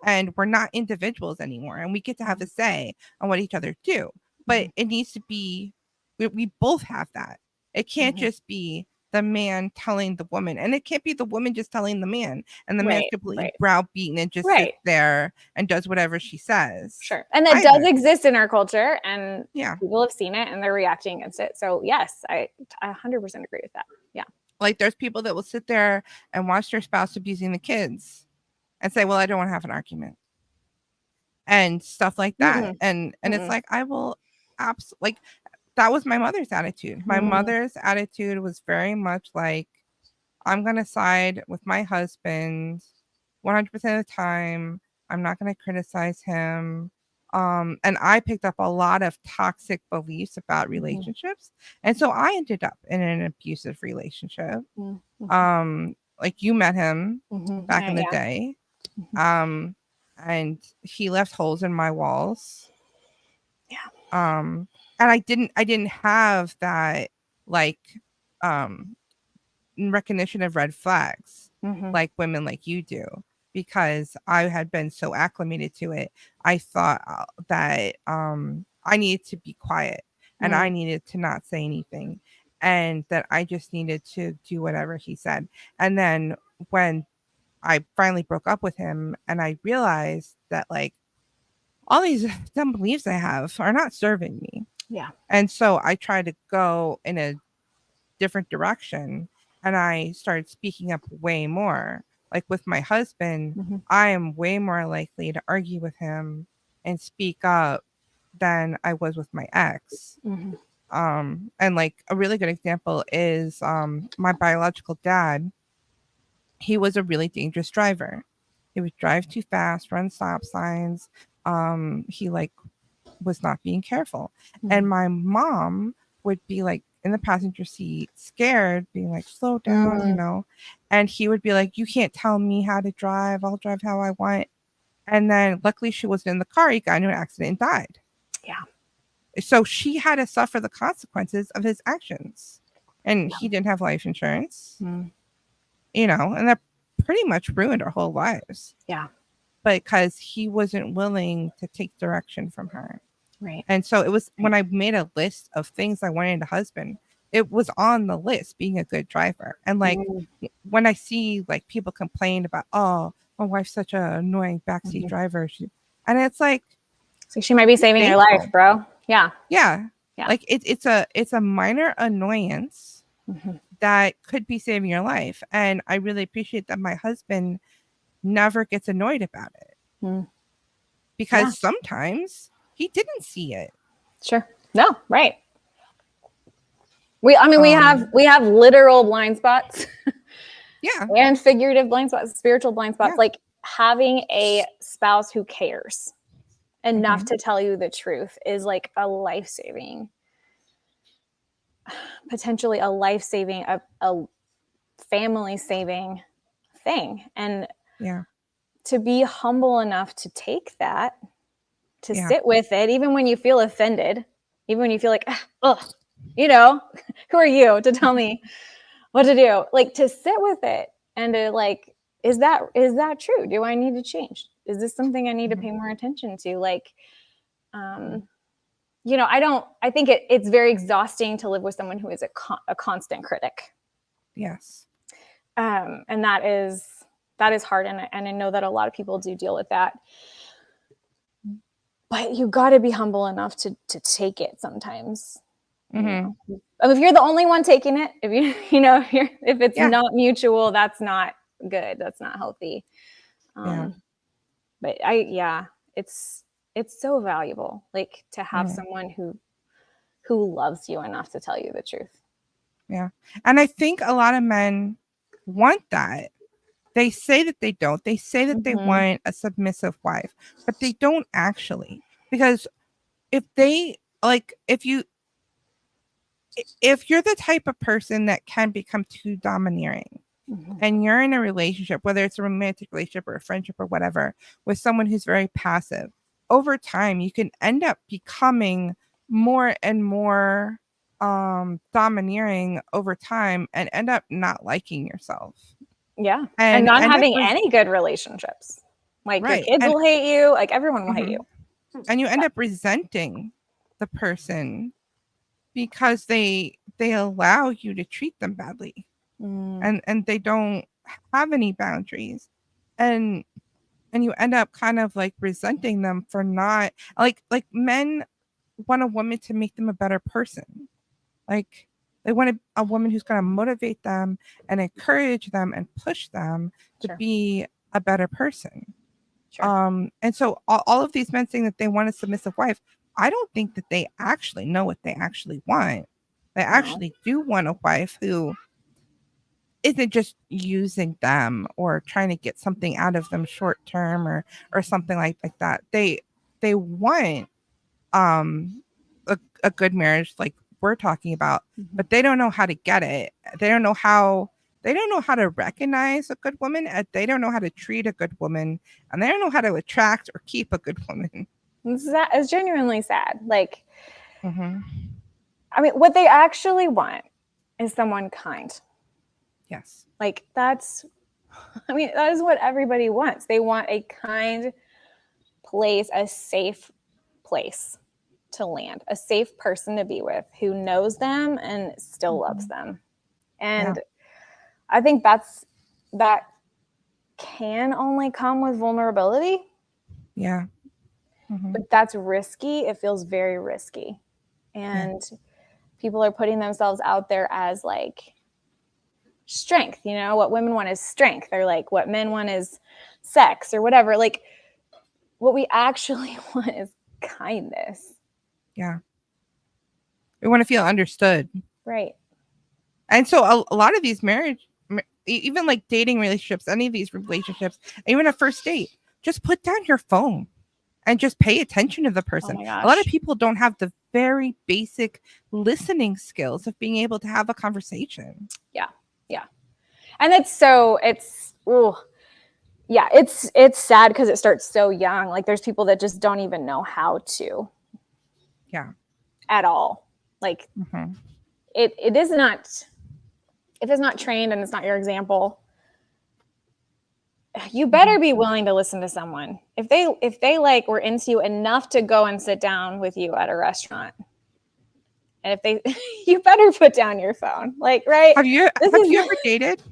And we're not individuals anymore. And we get to have a say on what each other do. But it needs to be, we both have that. It can't just be the man telling the woman, and it can't be the woman just telling the man, and the man's completely browbeaten and just sits there and does whatever she says. Sure. And that does exist in our culture, and people have seen it and they're reacting against it. So yes, I 100% agree with that. Yeah. Like there's people that will sit there and watch their spouse abusing the kids and say, well, I don't want to have an argument and stuff like that. And it's like, I will absolutely, like, that was my mother's attitude. My mother's attitude was very much like, I'm going to side with my husband 100% of the time. I'm not going to criticize him. And I picked up a lot of toxic beliefs about relationships. And so I ended up in an abusive relationship. Like you met him back in the day. And he left holes in my walls. And I didn't have that like recognition of red flags like women like you do, because I had been so acclimated to it. I thought that I needed to be quiet and I needed to not say anything, and that I just needed to do whatever he said. And then when I finally broke up with him and I realized that like all these dumb beliefs I have are not serving me. Yeah. And so I tried to go in a different direction and I started speaking up way more. Like with my husband, I am way more likely to argue with him and speak up than I was with my ex. And like a really good example is my biological dad. He was a really dangerous driver. He would drive too fast, run stop signs. He like was not being careful. And my mom would be like in the passenger seat, scared, being like, slow down, you know. And he would be like, you can't tell me how to drive. I'll drive how I want. And then luckily she wasn't in the car. He got into an accident and died. Yeah. So she had to suffer the consequences of his actions. And he didn't have life insurance. You know, and that pretty much ruined our whole lives. Yeah. Because he wasn't willing to take direction from her. Right. And so it was when I made a list of things I wanted in a husband, it was on the list being a good driver. And like when I see like people complain about, oh, my wife's such an annoying backseat driver. And it's like, so she might be saving your life, bro. Yeah. Yeah. Like it's a minor annoyance that could be saving your life. And I really appreciate that my husband never gets annoyed about it. Because sometimes he didn't see it. Sure. No, right. We have literal blind spots. Yeah. And figurative blind spots, spiritual blind spots. Like having a spouse who cares enough to tell you the truth is like a life-saving, potentially a life-saving, a family-saving thing. And to be humble enough to take that, to sit with it, even when you feel offended, even when you feel like, ugh, you know, who are you to tell me what to do? Like to sit with it and to like, is that true? Do I need to change? Is this something I need to pay more attention to? Like, you know, I think it's very exhausting to live with someone who is a constant critic. Yes. And that is hard. And I know that a lot of people do deal with that. But you got to be humble enough to take it sometimes. You know? If you're the only one taking it, if if it's not mutual, that's not good. That's not healthy. But it's so valuable, like to have someone who loves you enough to tell you the truth. Yeah. And I think a lot of men want that. They say that they don't. They say that they want a submissive wife, but they don't actually. Because if you're the type of person that can become too domineering and you're in a relationship, whether it's a romantic relationship or a friendship or whatever, with someone who's very passive, over time, you can end up becoming more and more domineering over time and end up not liking yourself. Yeah. And not having any good relationships. Like your kids will hate you. Like everyone will hate you. And you end up resenting the person because they allow you to treat them badly. And they don't have any boundaries. And you end up kind of like resenting them for not like men want a woman to make them a better person. Like They want a woman who's going to motivate them and encourage them and push them to Sure. be a better person. Sure. And so all of these men saying that they want a submissive wife, I don't think that they actually know what they actually want. They actually do want a wife who isn't just using them or trying to get something out of them short term or something like that. They want a good marriage like we're talking about, but they don't know how to get it. They don't know how to recognize a good woman, and they don't know how to treat a good woman, and they don't know how to attract or keep a good woman. It's genuinely sad. Like, Mm-hmm. I mean, what they actually want is someone kind. Yes. Like that is what everybody wants. They want a kind place, a safe place to land, a safe person to be with who knows them and still loves them. And I think that can only come with vulnerability. Yeah. Mm-hmm. But that's risky. It feels very risky. And people are putting themselves out there as like strength. You know, what women want is strength, or like what men want is sex or whatever. Like what we actually want is kindness. Yeah. We want to feel understood. Right. And so a lot of these even like dating relationships, any of these relationships, even a first date, just put down your phone and just pay attention to the person. Oh my gosh. A lot of people don't have the very basic listening skills of being able to have a conversation. Yeah. Yeah. And it's sad because it starts so young. Like there's people that just don't even know how to. Yeah. At all. Like it is not, if it's not trained and it's not your example, you better be willing to listen to someone. If they like were into you enough to go and sit down with you at a restaurant, and if you better put down your phone. Like, right? Have you ever dated?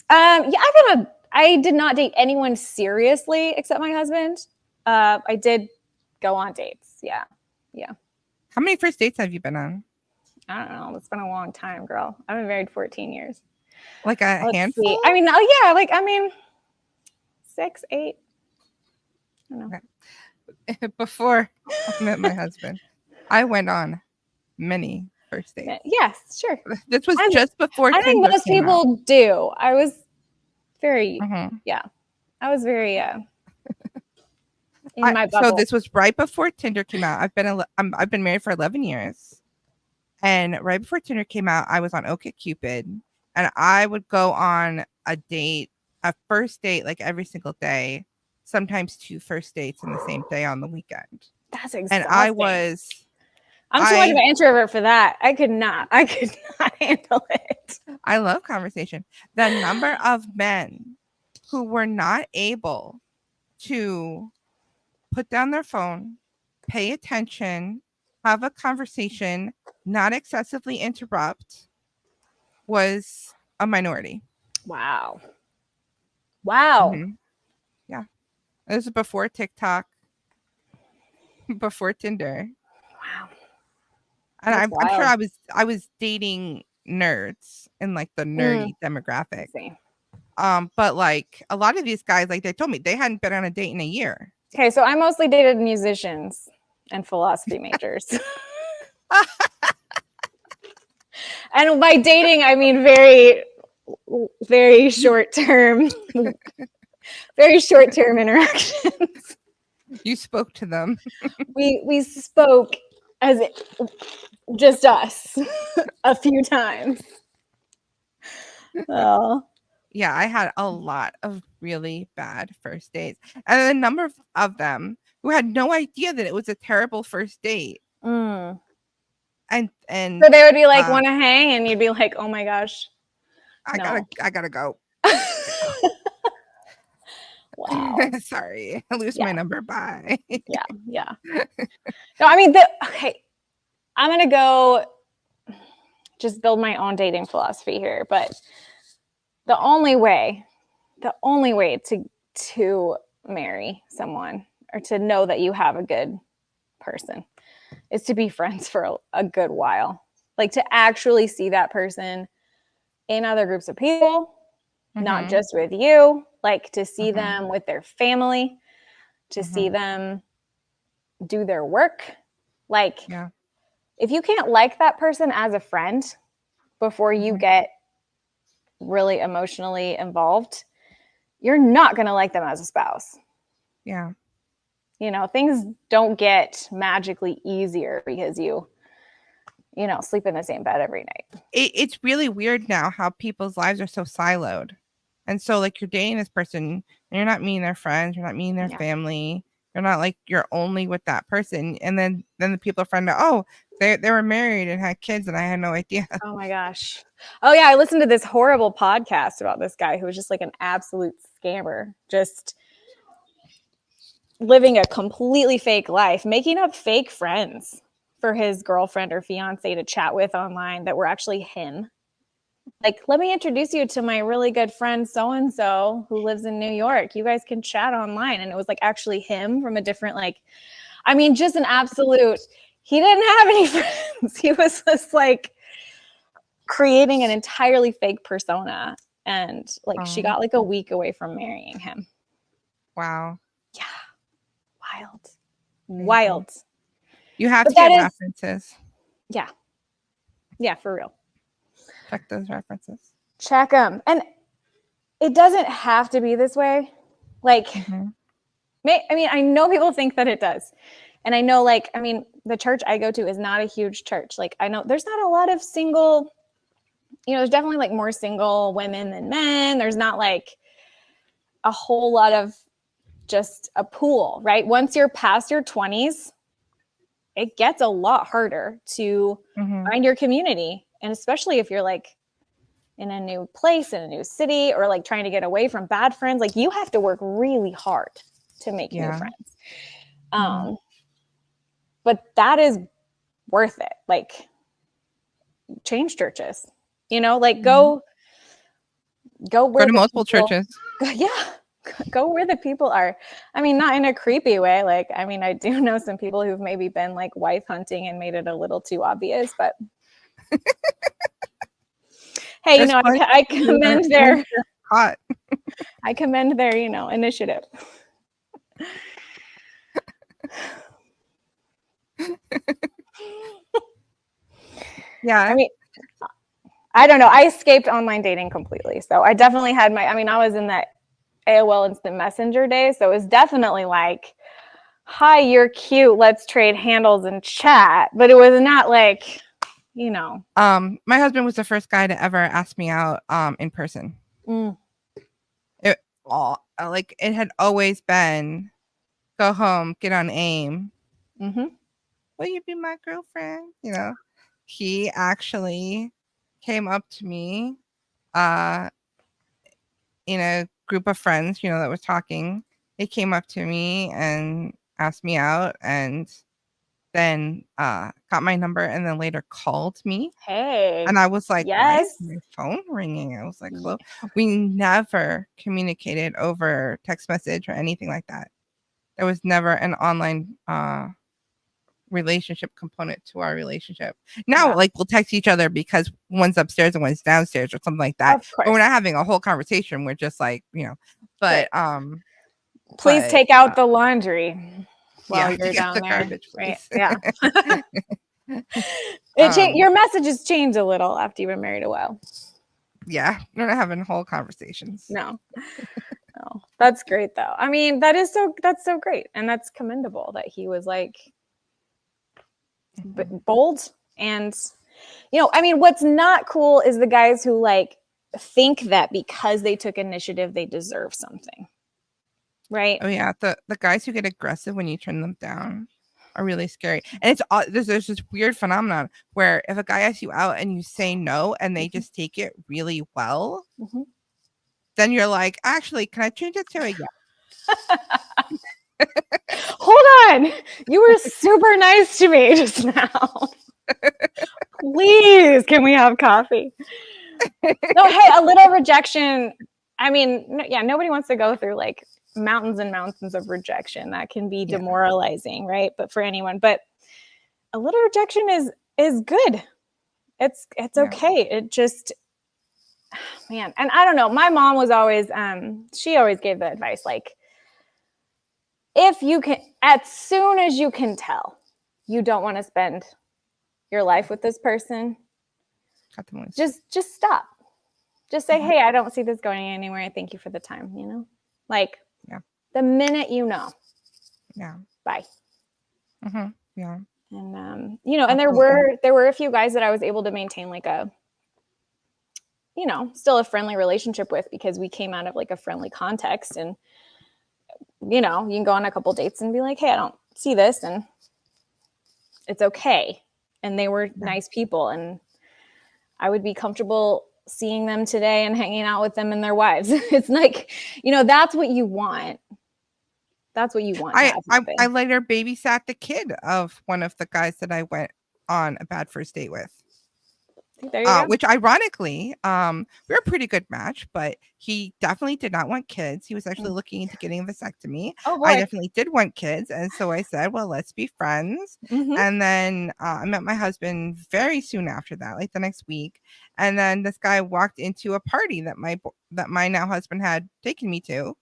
Yeah, I did not date anyone seriously except my husband. I did go on dates. Yeah. Yeah. How many first dates have you been on? I don't know. It's been a long time, girl. I've been married 14 years. Like a handful? See. I mean, 6, 8. I don't know. Okay. Before I met my husband, I went on many first dates. Yes, sure. This was just before I think Tinder most came people out. do. I was very, I was very in my bubble. So this was right before Tinder came out. I've been married for 11 years. And right before Tinder came out, I was on OkCupid, and I would go on a first date like every single day, sometimes 2 first dates in the same day on the weekend. That's exhausting. And I'm too much of an introvert for that. I could not handle it. I love conversation. The number of men who were not able to put down their phone, pay attention, have a conversation, not excessively interrupt, was a minority. Wow. Wow. Mm-hmm. Yeah. This is before TikTok, before Tinder. Wow. And I'm sure I was dating nerds in like the nerdy demographic. But like a lot of these guys, like they told me they hadn't been on a date in a year. Okay, so I mostly dated musicians and philosophy majors. And by dating, I mean very, very short-term, interactions. You spoke to them. We spoke as just us a few times. Well, yeah, I had a lot of really bad first dates, and a number of them who had no idea that it was a terrible first date. And so they would be like, "Want to hang?" And you'd be like, "Oh my gosh, I gotta go." Wow. Sorry, I lose my number. Bye. Yeah. No, I mean, okay. I'm gonna go just build my own dating philosophy here, but the only way to marry someone or to know that you have a good person is to be friends for a good while. Like to actually see that person in other groups of people, not just with you, like to see them with their family, to see them do their work. Like, if you can't like that person as a friend before you get really emotionally involved, you're not going to like them as a spouse. Yeah. You know, things don't get magically easier because you sleep in the same bed every night. It's really weird now how people's lives are so siloed. And so like you're dating this person and you're not meeting their friends, you're not meeting their family. You're not like you're only with that person. And then the people find out, oh, they were married and had kids and I had no idea. Oh my gosh. Oh yeah, I listened to this horrible podcast about this guy who was just like an absolute scammer, just living a completely fake life, making up fake friends for his girlfriend or fiance to chat with online that were actually him. Like, let me introduce you to my really good friend so-and-so who lives in New York. You guys can chat online. And it was like actually him from a different, just an absolute, he didn't have any friends. He was just like creating an entirely fake persona. And she got like a week away from marrying him. Wow. Yeah. Wild. You have to get references. Yeah. Yeah, for real. Check those references. Check them. And it doesn't have to be this way. Like, I know people think that it does. And I know, the church I go to is not a huge church. Like, I know there's not a lot of single, there's definitely like more single women than men. There's not like a whole lot of just a pool, right? Once you're past your 20s, it gets a lot harder to find your community. And especially if you're like in a new place, in a new city, or like trying to get away from bad friends, like you have to work really hard to make new friends. But that is worth it. Like, change churches, go where to multiple churches. Go where the people are. I mean, not in a creepy way. Like, I mean, I do know some people who've maybe been like wife hunting and made it a little too obvious, but hey, I commend their I commend their, initiative. Yeah. I mean, I don't know. I escaped online dating completely. So I definitely had I was in that AOL Instant Messenger days. So it was definitely like, hi, you're cute. Let's trade handles and chat. But it was not like, my husband was the first guy to ever ask me out in person. It had always been go home, get on AIM. Will you be my girlfriend? He actually came up to me in a group of friends, that was talking. They came up to me and asked me out and then got my number and then later called me. Hey. And I was like, why is my phone ringing? I was like, hello. We never communicated over text message or anything like that. There was never an online relationship component to our relationship. Now, we'll text each other because one's upstairs and one's downstairs or something like that. But we're not having a whole conversation. We're just like, but please take out the laundry while you're down the there. Garbage, right? please. Yeah. Your messages change a little after you've been married a while. Yeah, we're not having whole conversations. No. That's great though. I mean, that's so great. And that's commendable that he was like bold. And what's not cool is the guys who like think that because they took initiative they deserve something, right? Oh yeah, the guys who get aggressive when you turn them down are really scary. And it's there's this weird phenomenon where if a guy asks you out and you say no and they just take it really well, then you're like, actually, can I change it to a yes? Hold on. You were super nice to me just now. Please, can we have coffee? No, hey, a little rejection. I mean, nobody wants to go through like mountains and mountains of rejection. That can be demoralizing, right? But for anyone, but a little rejection is good. It's okay. It just, man. And I don't know. My mom was always, she always gave the advice, like, if you can, as soon as you can tell you don't want to spend your life with this person, just stop. Just say, hey, I don't see this going anywhere. Thank you for the time, you know? Like, the minute you know. Yeah. Bye. Yeah. And you know, and there were a few guys that I was able to maintain like a, you know, still a friendly relationship with, because we came out of like a friendly context. And you know, you can go on a couple dates and be like, hey, I don't see this, and it's okay. And they were nice people, and I would be comfortable seeing them today and hanging out with them and their wives. It's like, you know, that's what you want. That's what you want. I later babysat the kid of one of the guys that I went on a bad first date with. There you go. Which ironically, we were a pretty good match, but he definitely did not want kids. He was actually looking into getting a vasectomy. Oh, boy. I definitely did want kids. And so I said, well, let's be friends. And then I met my husband very soon after that, like the next week. And then this guy walked into a party that my now husband had taken me to.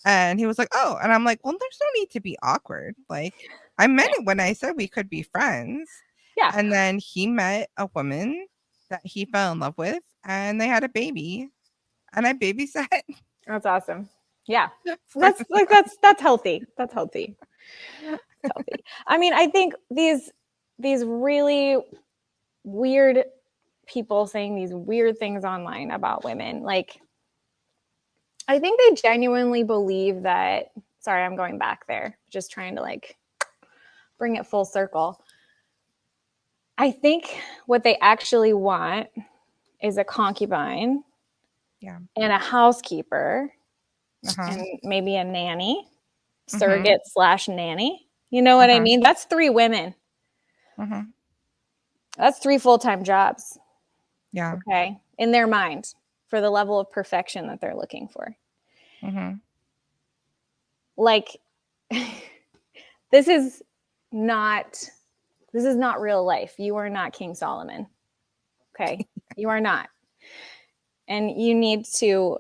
And he was like, oh, and I'm like, well, there's no need to be awkward. Like, I meant it when I said we could be friends. Yeah. And then he met a woman that he fell in love with, and they had a baby, and I babysat. That's awesome. Yeah. That's healthy. That's healthy. That's healthy. I mean, I think these really weird people saying these weird things online about women, like, I think they genuinely believe that, sorry, I'm going back there, just trying to like bring it full circle. I think what they actually want is a concubine, and a housekeeper, and maybe a nanny, surrogate / nanny. You know what I mean? That's 3 women. That's 3 full-time jobs. Yeah. Okay. In their mind, for the level of perfection that they're looking for. Like, this is not real life. You are not King Solomon. Okay. You are not. And you need to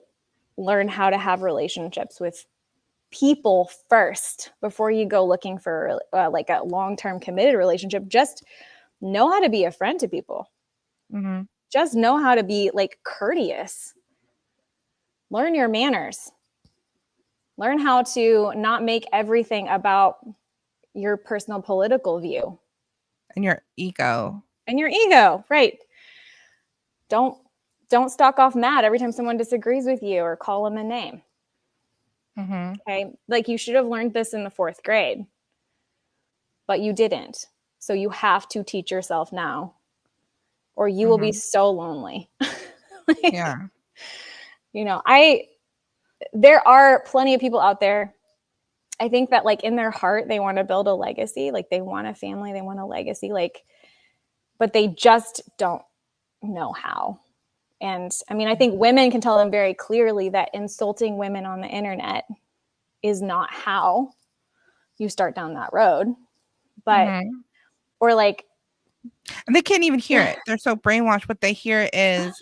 learn how to have relationships with people first before you go looking for like a long-term committed relationship. Just know how to be a friend to people. Just know how to be like courteous. Learn your manners. Learn how to not make everything about your personal political view. And your ego. Right. Don't stalk off mad every time someone disagrees with you or call them a name. Okay. Like, you should have learned this in the 4th grade, but you didn't. So you have to teach yourself now, or you will be so lonely. You know, there are plenty of people out there. I think that like in their heart, they want to build a legacy. Like, they want a family, they want a legacy, like, but they just don't know how. And I mean, I think women can tell them very clearly that insulting women on the internet is not how you start down that road. But, or like, and they can't even hear it. They're so brainwashed. What they hear is,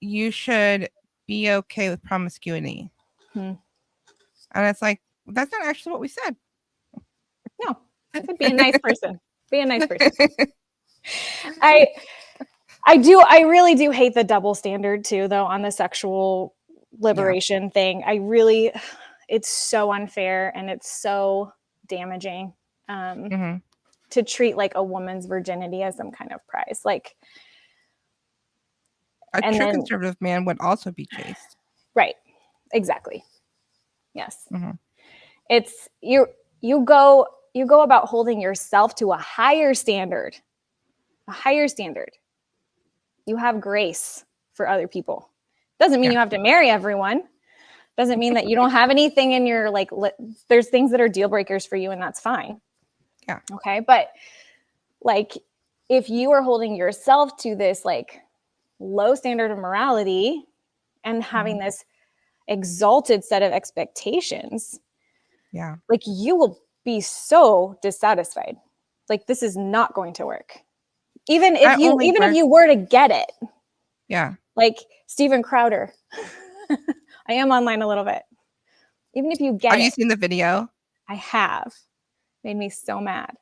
you should be okay with promiscuity. And it's like, that's not actually what we said. No, I said be a nice person. Be a nice person. I really do hate the double standard too, though, on the sexual liberation thing. It's so unfair, and it's so damaging to treat like a woman's virginity as some kind of prize. Like, a true conservative man would also be chaste. Right. Exactly. Yes. It's you go about holding yourself to a higher standard. You have grace for other people. Doesn't mean you have to marry everyone. Doesn't mean that you don't have anything in your, like, there's things that are deal breakers for you, and that's fine. Yeah. Okay. But like, if you are holding yourself to this like low standard of morality and having this exalted set of expectations, like, you will be so dissatisfied. Like, this is not going to work. Even if you were to get it. Yeah. Like Steven Crowder. I am online a little bit. Even if you get Have you seen the video? I have. Made me so mad.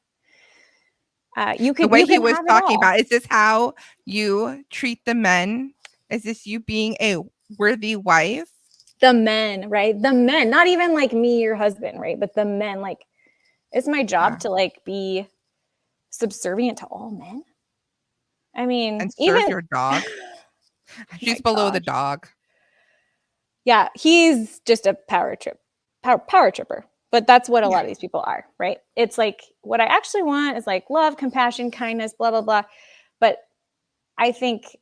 The way he was talking about, is this how you treat the men? Is this you being a worthy wife? The men, right? The men, not even like me, your husband, right? But the men, like, it's my job to like be subservient to all men. I mean, And even serve your dog. She's below the dog. Yeah, he's just a power tripper. But that's what a lot of these people are, right? It's like what I actually want is like love, compassion, kindness, blah blah blah. But I think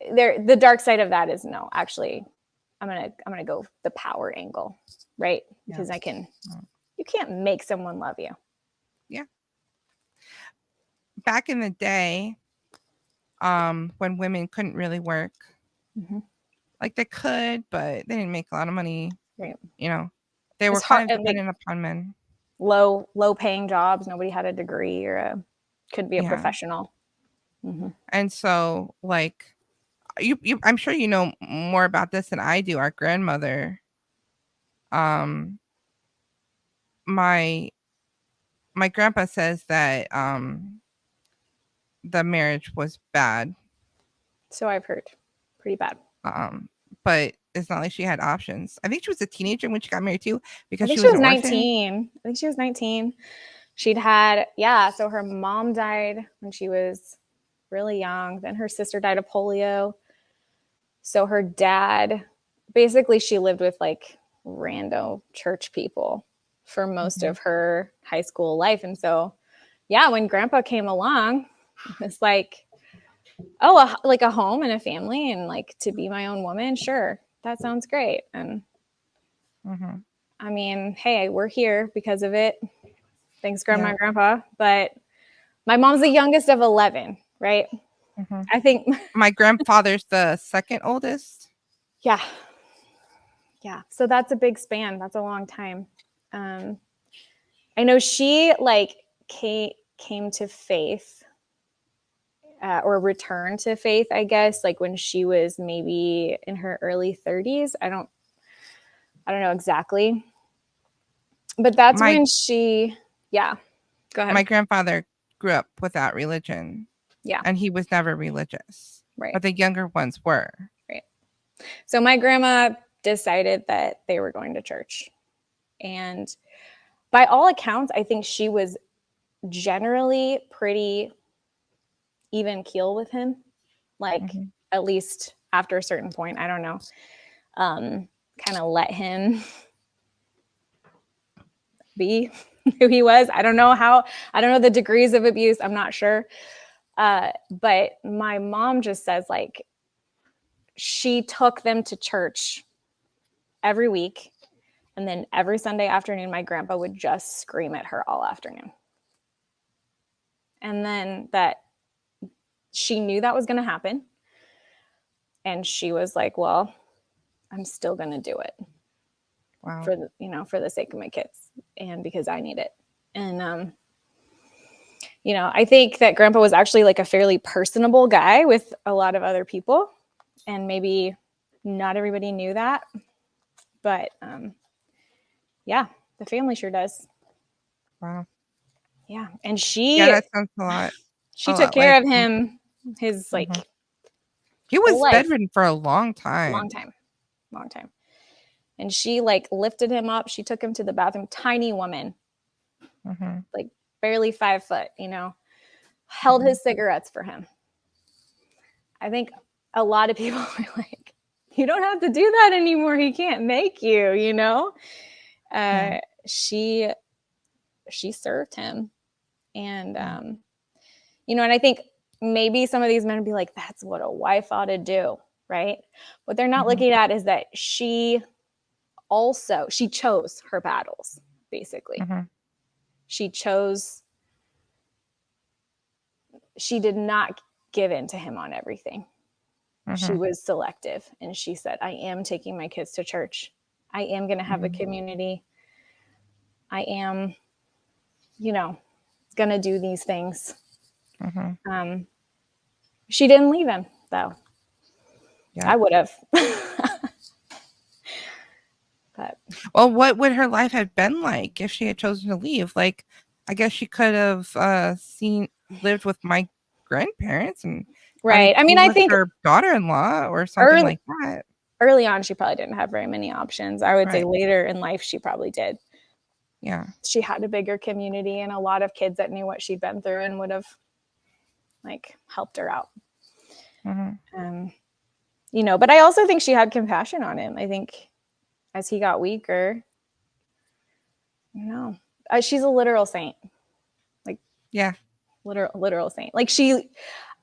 the dark side of that is no, actually, I'm gonna go the power angle, right? Because you can't make someone love you. Yeah. Back in the day, when women couldn't really work, like they could, but they didn't make a lot of money. Right. You know, they were kind of dependent upon men. Low paying jobs. Nobody had a degree or could be a professional. And so, like, you, I'm sure you know more about this than I do. Our grandmother, my grandpa says that the marriage was bad. So I've heard, pretty bad. But it's not like she had options. I think she was a teenager when she got married too, because I think she was 19. I think she was 19. She'd had, so her mom died when she was really young. Then her sister died of polio. So her dad, basically she lived with like rando church people for most of her high school life. And so, when grandpa came along, it's like, like a home and a family and like to be my own woman. Sure. That sounds great. And I mean, hey, we're here because of it. Thanks, Grandma and Grandpa. But my mom's the youngest of 11, right? I think my grandfather's the second oldest. Yeah. So that's a big span. That's a long time. I know she like came to faith or returned to faith, I guess, like when she was maybe in her early 30s. I don't know exactly. But that's when she, go ahead. My grandfather grew up without religion. Yeah. And he was never religious. Right. But the younger ones were. Right. So my grandma decided that they were going to church. And by all accounts, I think she was generally pretty even keel with him. Like at least after a certain point, I don't know. Kind of let him be who he was. I don't know the degrees of abuse. I'm not sure. But my mom just says like she took them to church every week. And then every Sunday afternoon, my grandpa would just scream at her all afternoon. And then that she knew that was going to happen. And she was like, well, I'm still going to do it. Wow. For the sake of my kids and because I need it. And, I think that grandpa was actually like a fairly personable guy with a lot of other people. And maybe not everybody knew that. But, the family sure does. Wow. Yeah. And she, that sounds a lot. She took care of him, his like, he was bedridden for a long time. Long time. And she like lifted him up. She took him to the bathroom. Tiny woman, like barely 5 foot, held his cigarettes for him. I think a lot of people are like, you don't have to do that anymore. He can't make you, She served him. And, and I think maybe some of these men would be like, that's what a wife ought to do. Right. What they're not looking at is that she chose her battles, basically. She did not give in to him on everything. She was selective. And she said, I am taking my kids to church. I am going to have a community. I am, going to do these things. She didn't leave him though. Yeah. I would have. But well, what would her life have been like if she had chosen to leave? Like, I guess she could have lived with my grandparents and right. I mean, I think her daughter-in-law or something like that. Early on, she probably didn't have very many options. I would say Right. later in life, she probably did. Yeah. She had a bigger community and a lot of kids that knew what she'd been through and would have like helped her out. You know, but I also think she had compassion on him. I think as he got weaker, you know, she's a literal saint. Like, yeah, literal saint. Like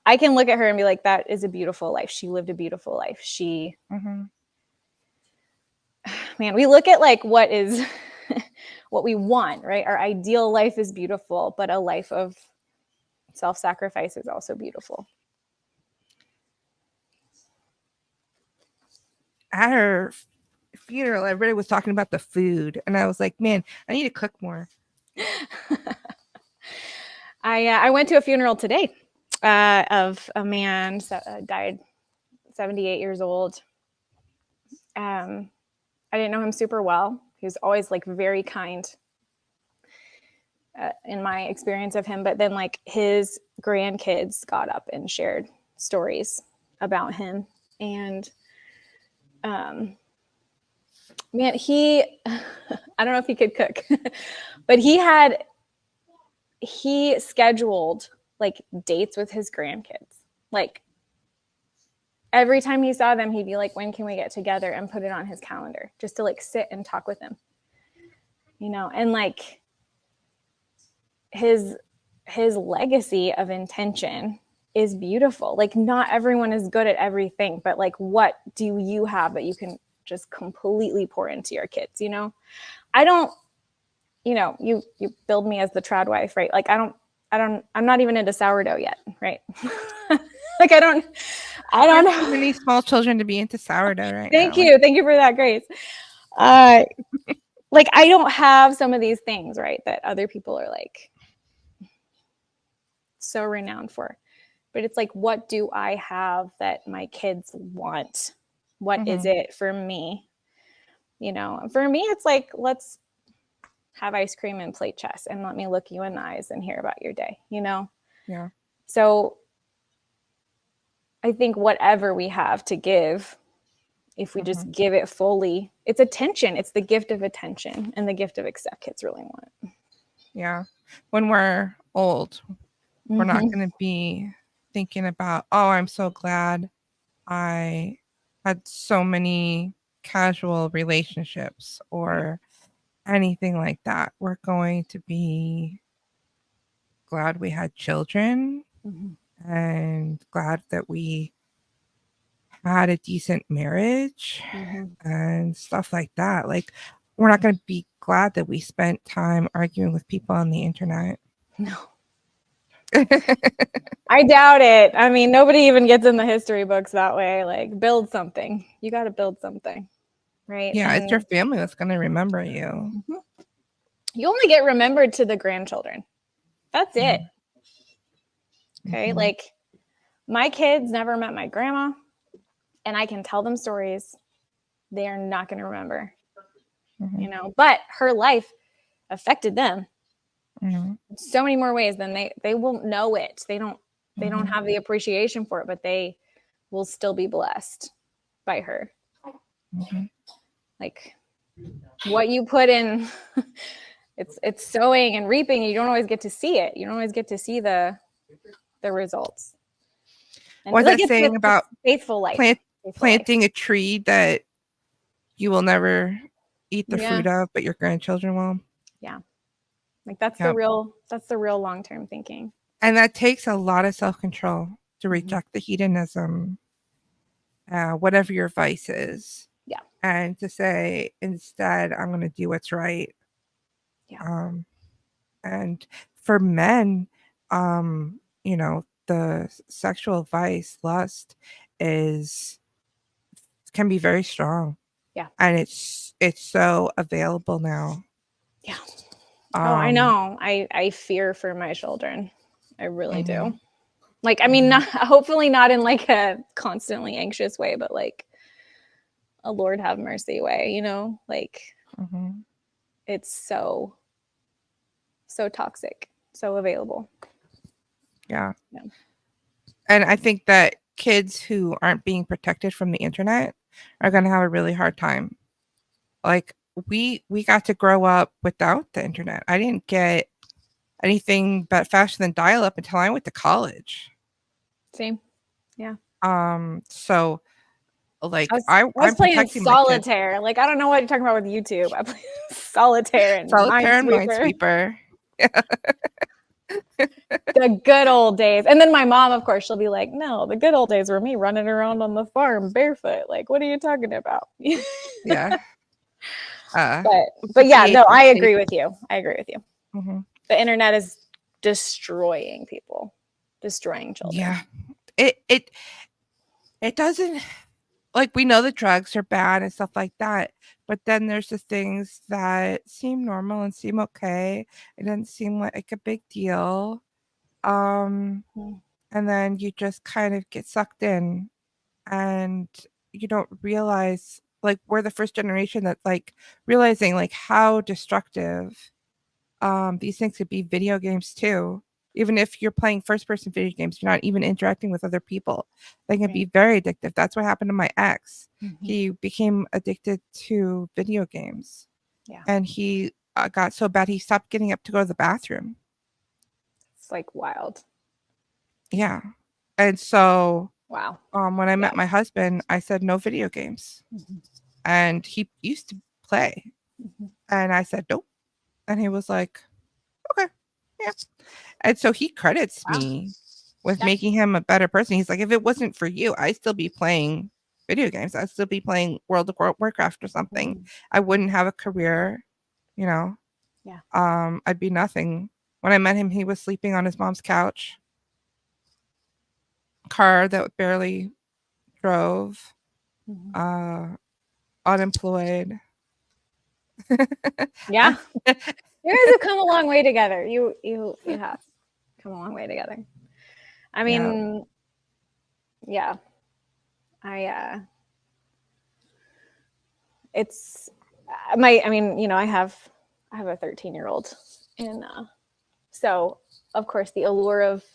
I can look at her and be like, that is a beautiful life. She lived a beautiful life. She, man, we look at like what is what we want, right? Our ideal life is beautiful, but a life of self-sacrifice is also beautiful. At her funeral, everybody was talking about the food, and I was like, man, I need to cook more. I went to a funeral today of a man died 78 years old. I didn't know him super well. He was always like very kind in my experience of him. But then like his grandkids got up and shared stories about him. And man, I don't know if he could cook, but he scheduled like dates with his grandkids. Like every time he saw them, he'd be like, when can we get together, and put it on his calendar just to like sit and talk with them, you know? And like his legacy of intention is beautiful. Like not everyone is good at everything, but like, what do you have that you can just completely pour into your kids? You know, you know, you build me as the trad wife, right? Like I'm not even into sourdough yet, right? Like I don't have too many small children to be into sourdough right now. Thank you for that, Grace. Like I don't have some of these things, right, that other people are like so renowned for. But it's like, what do I have that my kids want? What is it for me? You know, for me, it's like, let's have ice cream and play chess and let me look you in the eyes and hear about your day, you know? Yeah. So I think whatever we have to give, if we just give it fully, it's attention. It's the gift of attention and the gift of accept kids really want. Yeah. When we're old, we're not going to be thinking about, oh, I'm so glad I had so many casual relationships or anything like that. We're going to be glad we had children and glad that we had a decent marriage and stuff like that. Like, we're not going to be glad that we spent time arguing with people on the internet. No. I doubt it. I mean, nobody even gets in the history books that way. Like, build something. You got to build something, right? Yeah, it's your family that's going to remember you. You only get remembered to the grandchildren. That's it. Okay, like my kids never met my grandma, and I can tell them stories they are not going to remember, you know, but her life affected them in so many more ways than they won't know it. They don't have the appreciation for it, but they will still be blessed by her. Like what you put in, it's sowing and reaping. You don't always get to see it. You don't always get to see the results. And what's like that saying about faithful life? Planting a tree that you will never eat the fruit of, but your grandchildren will. Yeah. Like that's the real long-term thinking. And that takes a lot of self-control to reject the hedonism, whatever your vice is. Yeah. And to say, instead, I'm going to do what's right. Yeah. And for men, you know, the sexual vice, lust can be very strong. Yeah. And it's so available now. Yeah. I know. I fear for my children. I really do. Like, I mean, hopefully not in like a constantly anxious way, but like a Lord have mercy way, you know, like it's so toxic, so available. Yeah. And I think that kids who aren't being protected from the internet are going to have a really hard time. Like we got to grow up without the internet. I didn't get anything but faster than dial up until I went to college. Same. Yeah. So like I'm playing solitaire. Like, I don't know what you're talking about with YouTube. I play solitaire and Minesweeper. The good old days. And then my mom, of course, she'll be like, no, the good old days were me running around on the farm barefoot. Like, what are you talking about? Yeah. But yeah, no, I agree with you. The internet is destroying people, destroying children. Yeah. It doesn't, like, we know the drugs are bad and stuff like that, but then there's the things that seem normal and seem okay. It doesn't seem like a big deal. And then you just kind of get sucked in and you don't realize, like, we're the first generation that's like realizing like how destructive these things could be. Video games too. Even if you're playing first-person video games, you're not even interacting with other people. They can be very addictive. That's what happened to my ex. He became addicted to video games. Yeah. And he got so bad he stopped getting up to go to the bathroom. It's like wild. Yeah. And so wow. When I met my husband, I said no video games. And he used to play. And I said nope. And he was like, okay. Yeah. And so he credits me with making him a better person. He's like, if it wasn't for you, I'd still be playing video games. I'd still be playing World of Warcraft or something. I wouldn't have a career, you know. Yeah. I'd be nothing. When I met him, he was sleeping on his mom's couch. Car that barely drove. Unemployed. Yeah. You guys have come a long way together. You have come a long way together. I mean, yeah. It's I mean, you know, I have a 13-year-old, and so of course the allure of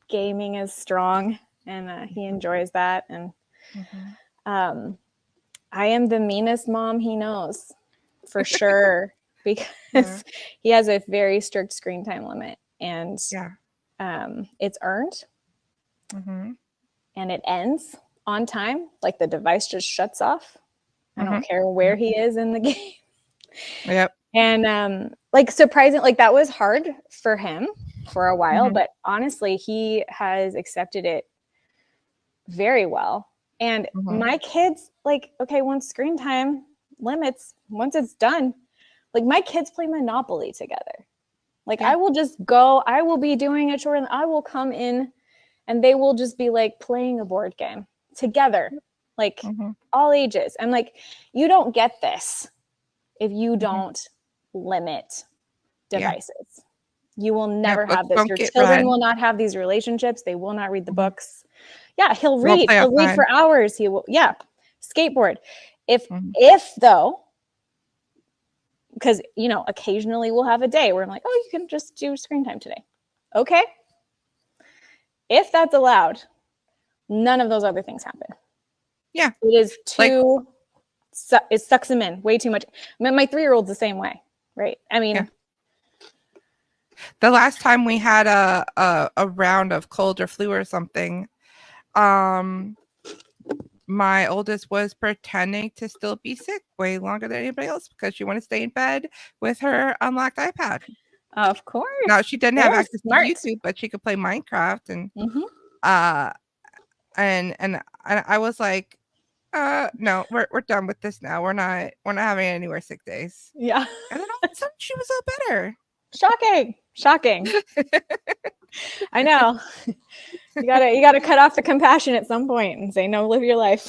gaming is strong, and he enjoys that, and I am the meanest mom he knows, for sure. Because he has a very strict screen time limit, and it's earned, and it ends on time. Like the device just shuts off. I don't care where he is in the game. Yep. And like surprising, like that was hard for him for a while, but honestly, he has accepted it very well. And my kids, like, okay, once screen time limits, once it's done, like my kids play Monopoly together. Like I will just go, I will be doing a chore and I will come in and they will just be like playing a board game together, like all ages. I'm like, you don't get this if you don't limit devices. You will never have this. Your children will not have these relationships. They will not read the books. Yeah, he'll read. He'll read for hours. He will, skateboard. If though, because, you know, occasionally we'll have a day where I'm like, oh, you can just do screen time today. Okay. If that's allowed, none of those other things happen. Yeah. It is too, it sucks him in way too much. I mean, my 3-year-old's the same way, right? I mean. The last time we had a round of cold or flu or something, my oldest was pretending to still be sick way longer than anybody else because she wanted to stay in bed with her unlocked iPad. Of course. Now she didn't have access to YouTube, but she could play Minecraft, and and I was like, no, we're done with this now. We're not having any more sick days. Yeah. And then all of a sudden she was all better. Shocking. I know. You gotta cut off the compassion at some point and say, no, live your life.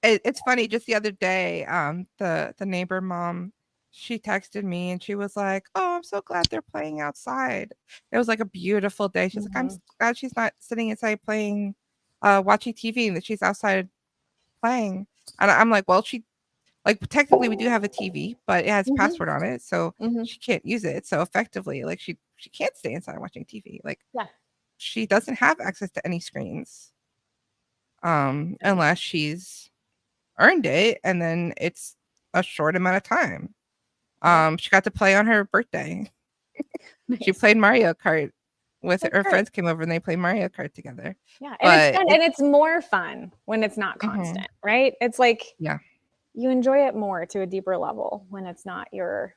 It's funny. Just the other day, the neighbor mom, she texted me and she was like, "Oh, I'm so glad they're playing outside." It was like a beautiful day. She's like, "I'm glad she's not sitting inside playing, watching TV, and that she's outside playing." And I'm like, "Well, technically we do have a TV, but it has a password on it, so she can't use it. So effectively, like she can't stay inside watching TV. Like she doesn't have access to any screens, unless she's earned it, and then it's a short amount of time." She got to play on her birthday. She played Mario Kart with her friends came over and they played Mario Kart together. Yeah, and it's fun, and it's more fun when it's not constant, right? It's like you enjoy it more to a deeper level when it's not your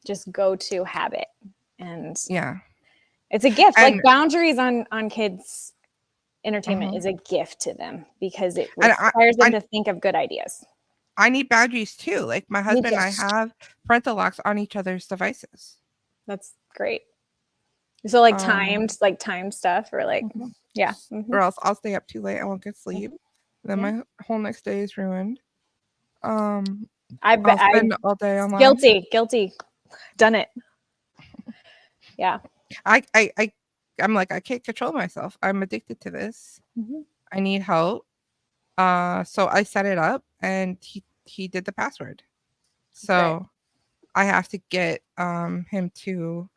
just go-to habit. And it's a gift. And like boundaries on kids' entertainment is a gift to them because it requires them to think of good ideas. I need boundaries too. Like my husband and I have parental locks on each other's devices. That's great. So like timed stuff or like or else I'll stay up too late. I won't get sleep. Then my whole next day is ruined. I bet I'll spend all day online. Guilty. Done it. Yeah. I'm like, I can't control myself. I'm addicted to this. I need help. So I set it up and he did the password. So I have to get him to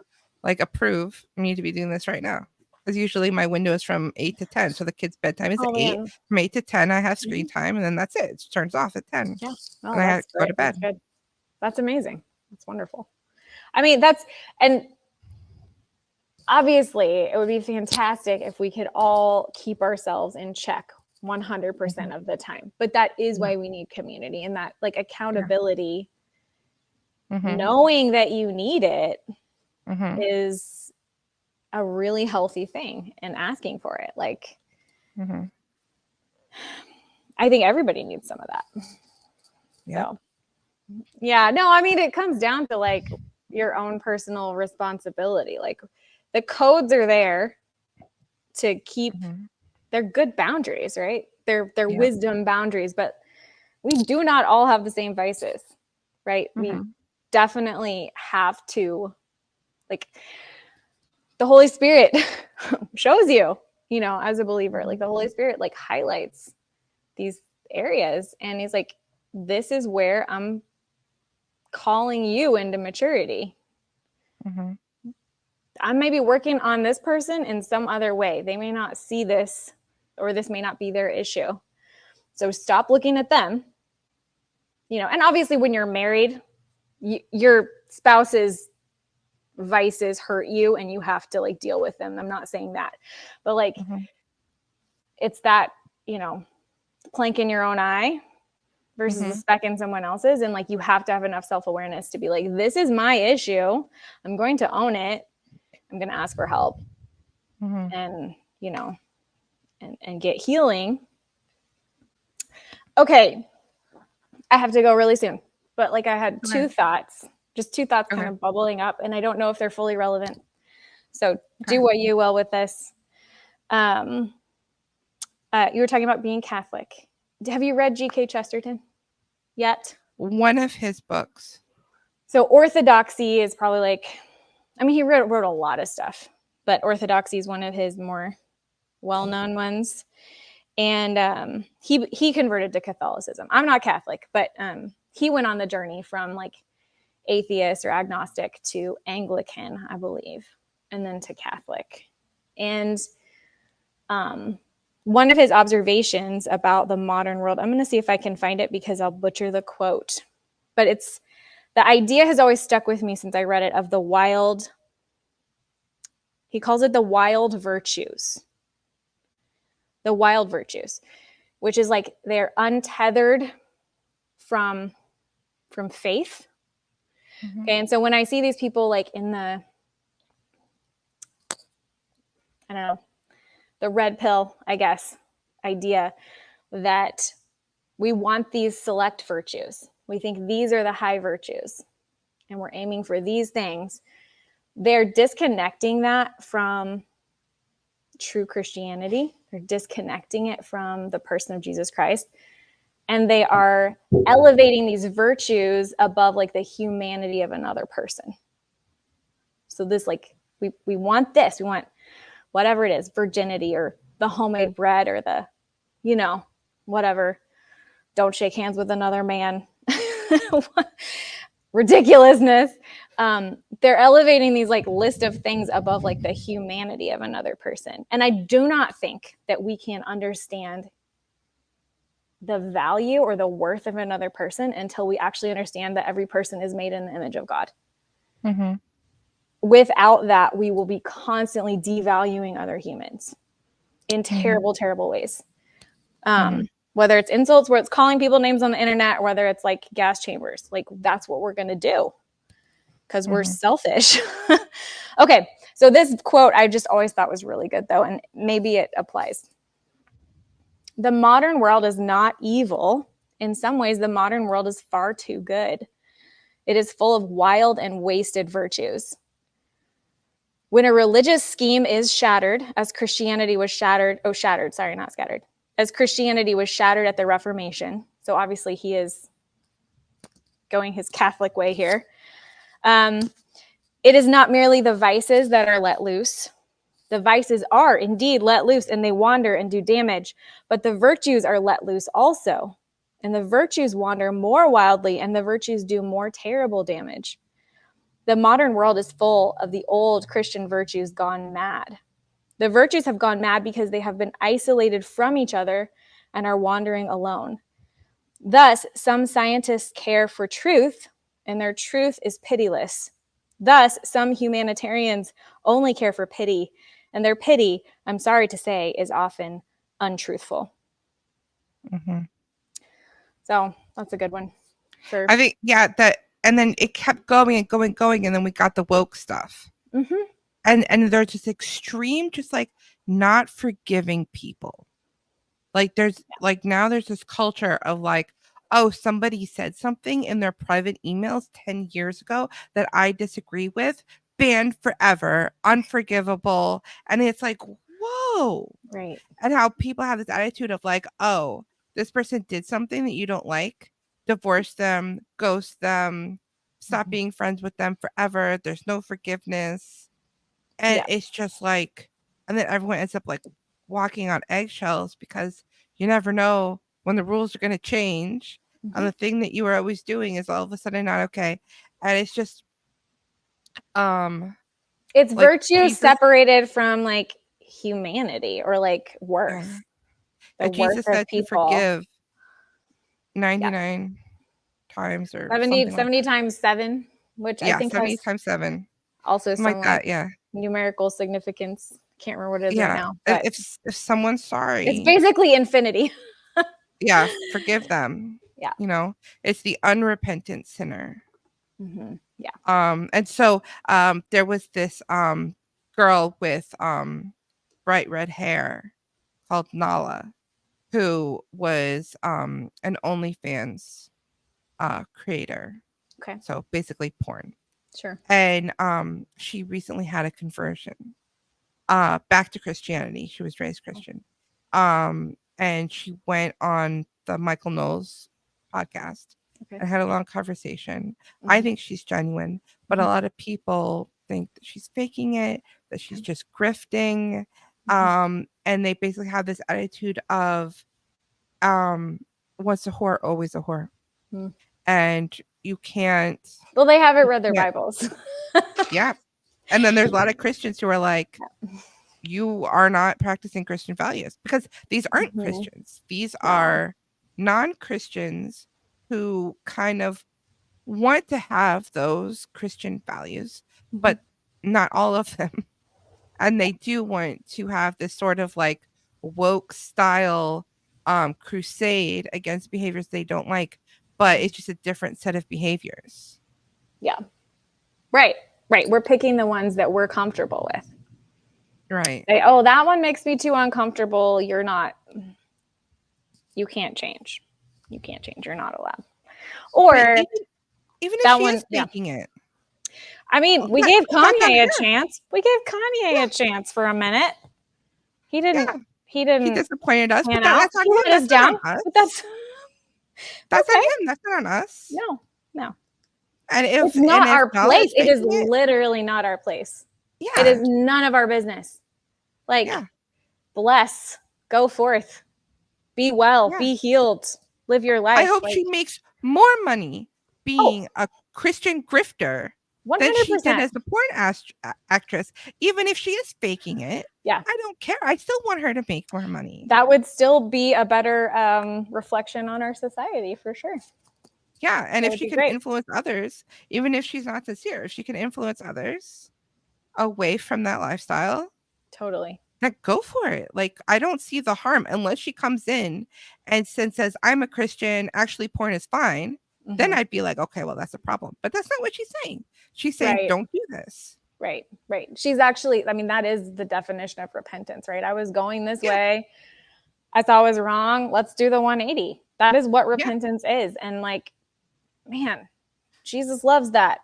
like approve me to be doing this right now. Because usually my window is from 8 to 10. So the kid's bedtime is at 8. From 8 to 10, I have screen time, and then that's it. It turns off at 10. Yeah. Oh, and I have to go to bed. That's good. That's amazing. That's wonderful. I mean, and obviously it would be fantastic if we could all keep ourselves in check 100% of the time. But that is why we need community and that like accountability, knowing that you need it is a really healthy thing and asking for it. Like, I think everybody needs some of that. Yeah. So, yeah, no, I mean, it comes down to like your own personal responsibility. Like the codes are there to keep, they're good boundaries, right? They're wisdom boundaries, but we do not all have the same vices, right? We definitely have to, like, the Holy Spirit shows you, you know, as a believer, like the Holy Spirit like highlights these areas and he's like, this is where I'm calling you into maturity. I may be working on this person in some other way. They may not see this or this may not be their issue. So stop looking at them, you know, and obviously when you're married, your spouse's vices hurt you and you have to like deal with them. I'm not saying that, but like it's that, you know, plank in your own eye versus a speck in someone else's. And like, you have to have enough self-awareness to be like, this is my issue. I'm going to own it. I'm going to ask for help and, you know, and get healing. Okay. I have to go really soon, but like I had two thoughts kind of bubbling up and I don't know if they're fully relevant. So do what you will with this. You were talking about being Catholic. Have you read G.K. Chesterton yet? One of his books. So orthodoxy is probably like, I mean, he wrote a lot of stuff, but orthodoxy is one of his more well-known ones. And he converted to Catholicism. I'm not Catholic, but he went on the journey from like atheist or agnostic to Anglican, I believe, and then to Catholic. And one of his observations about the modern world, I'm going to see if I can find it because I'll butcher the quote, but the idea has always stuck with me since I read it of he calls it the wild virtues. The wild virtues, which is like they're untethered from faith. Okay, and so when I see these people like in the, I don't know, the red pill, I guess, idea that we want these select virtues. We think these are the high virtues and we're aiming for these things. They're disconnecting that from true Christianity. They're disconnecting it from the person of Jesus Christ. and they are elevating these virtues above like the humanity of another person. So this, like, we want this, we want whatever it is, virginity or the homemade bread or the, you know, whatever. Don't shake hands with another man. Ridiculousness. They're elevating these like list of things above like the humanity of another person. And I do not think that we can understand the value or the worth of another person until we actually understand that every person is made in the image of God. Mm-hmm. Without that, we will be constantly devaluing other humans in terrible, terrible ways. Whether it's insults, where it's calling people names on the internet, or whether it's like gas chambers, like that's what we're going to do because we're selfish. Okay. So this quote I just always thought was really good though. And maybe it applies. The modern world is not evil. In some ways, the modern world is far too good. It is full of wild and wasted virtues. When a religious scheme is shattered, as Christianity was shattered, as Christianity was shattered at the Reformation. So obviously he is going his Catholic way here. It is not merely the vices that are let loose. The vices are indeed let loose and they wander and do damage, but the virtues are let loose also. And the virtues wander more wildly and the virtues do more terrible damage. The modern world is full of the old Christian virtues gone mad. The virtues have gone mad because they have been isolated from each other and are wandering alone. Thus, some scientists care for truth, and their truth is pitiless. Thus, some humanitarians only care for pity, and their pity, I'm sorry to say, is often untruthful. So that's a good one. Sure. I think, and then it kept going and going, and then we got the woke stuff. And they're just extreme, just like not forgiving people. Like there's like now there's this culture of like, oh, somebody said something in their private emails 10 years ago that I disagree with, banned forever, unforgivable. And it's like, whoa. Right. And how people have this attitude of like, oh, this person did something that you don't like, divorce them, ghost them, stop being friends with them forever. There's no forgiveness. And it's just like, and then everyone ends up like walking on eggshells because you never know when the rules are going to change and the thing that you were always doing is all of a sudden not okay. And it's just it's like virtue separated from like humanity or like worth. And Jesus said to forgive 99 times or 70 times 7, which I think 70 times 7. Also some like that, numerical significance. Can't remember what it is right now. But if someone's sorry, it's basically infinity. Forgive them. Yeah. You know, it's the unrepentant sinner. Yeah. And so there was this girl with bright red hair called Nala, who was an OnlyFans creator. Okay. So basically porn. Sure. And she recently had a conversion back to Christianity. She was raised Christian. And she went on the Michael Knowles podcast and had a long conversation. I think she's genuine, but a lot of people think that she's faking it, that she's just grifting. And they basically have this attitude of once a whore, always a whore. And you can't. Well, they haven't read their Bibles. Yeah. And then there's a lot of Christians who are like, you are not practicing Christian values, because these aren't Christians. These are non-Christians who kind of want to have those Christian values, but not all of them. And they do want to have this sort of like woke style crusade against behaviors they don't like, but it's just a different set of behaviors. Yeah. Right. We're picking the ones that we're comfortable with. Right. Oh, that one makes me too uncomfortable. You can't change. You're not allowed. Or even if that she one, is making it. I mean, we gave Kanye a chance. We gave Kanye a chance for a minute. He didn't. He disappointed us. He But that's let us down. But That's Okay. on him. That's not on us. No. And if It's not and if our Bella place. It is faking it, literally not our place. yeah, It is none of our business. Like, yeah, bless, go forth, be well, yeah. be healed, live your life. I hope like, she makes more money being a Christian grifter than she did 100%. as a porn actress. Even if she is faking it, Yeah. I don't care. I still want her to make more money. That would still be a better reflection on our society for sure. Yeah, and That if would she be can great. influence others, even if she's not sincere, if she can influence others away from that lifestyle, Totally. then go for it. Like, I don't see the harm unless she comes in and says, I'm a Christian, actually porn is fine. Then I'd be like, okay, well, that's a problem. But that's not what she's saying. She's saying, Right. don't do this. Right. She's actually, I mean, that is the definition of repentance, right? I was going this way. I thought I was wrong. Let's do the 180. That is what repentance is. And like, man, Jesus loves that.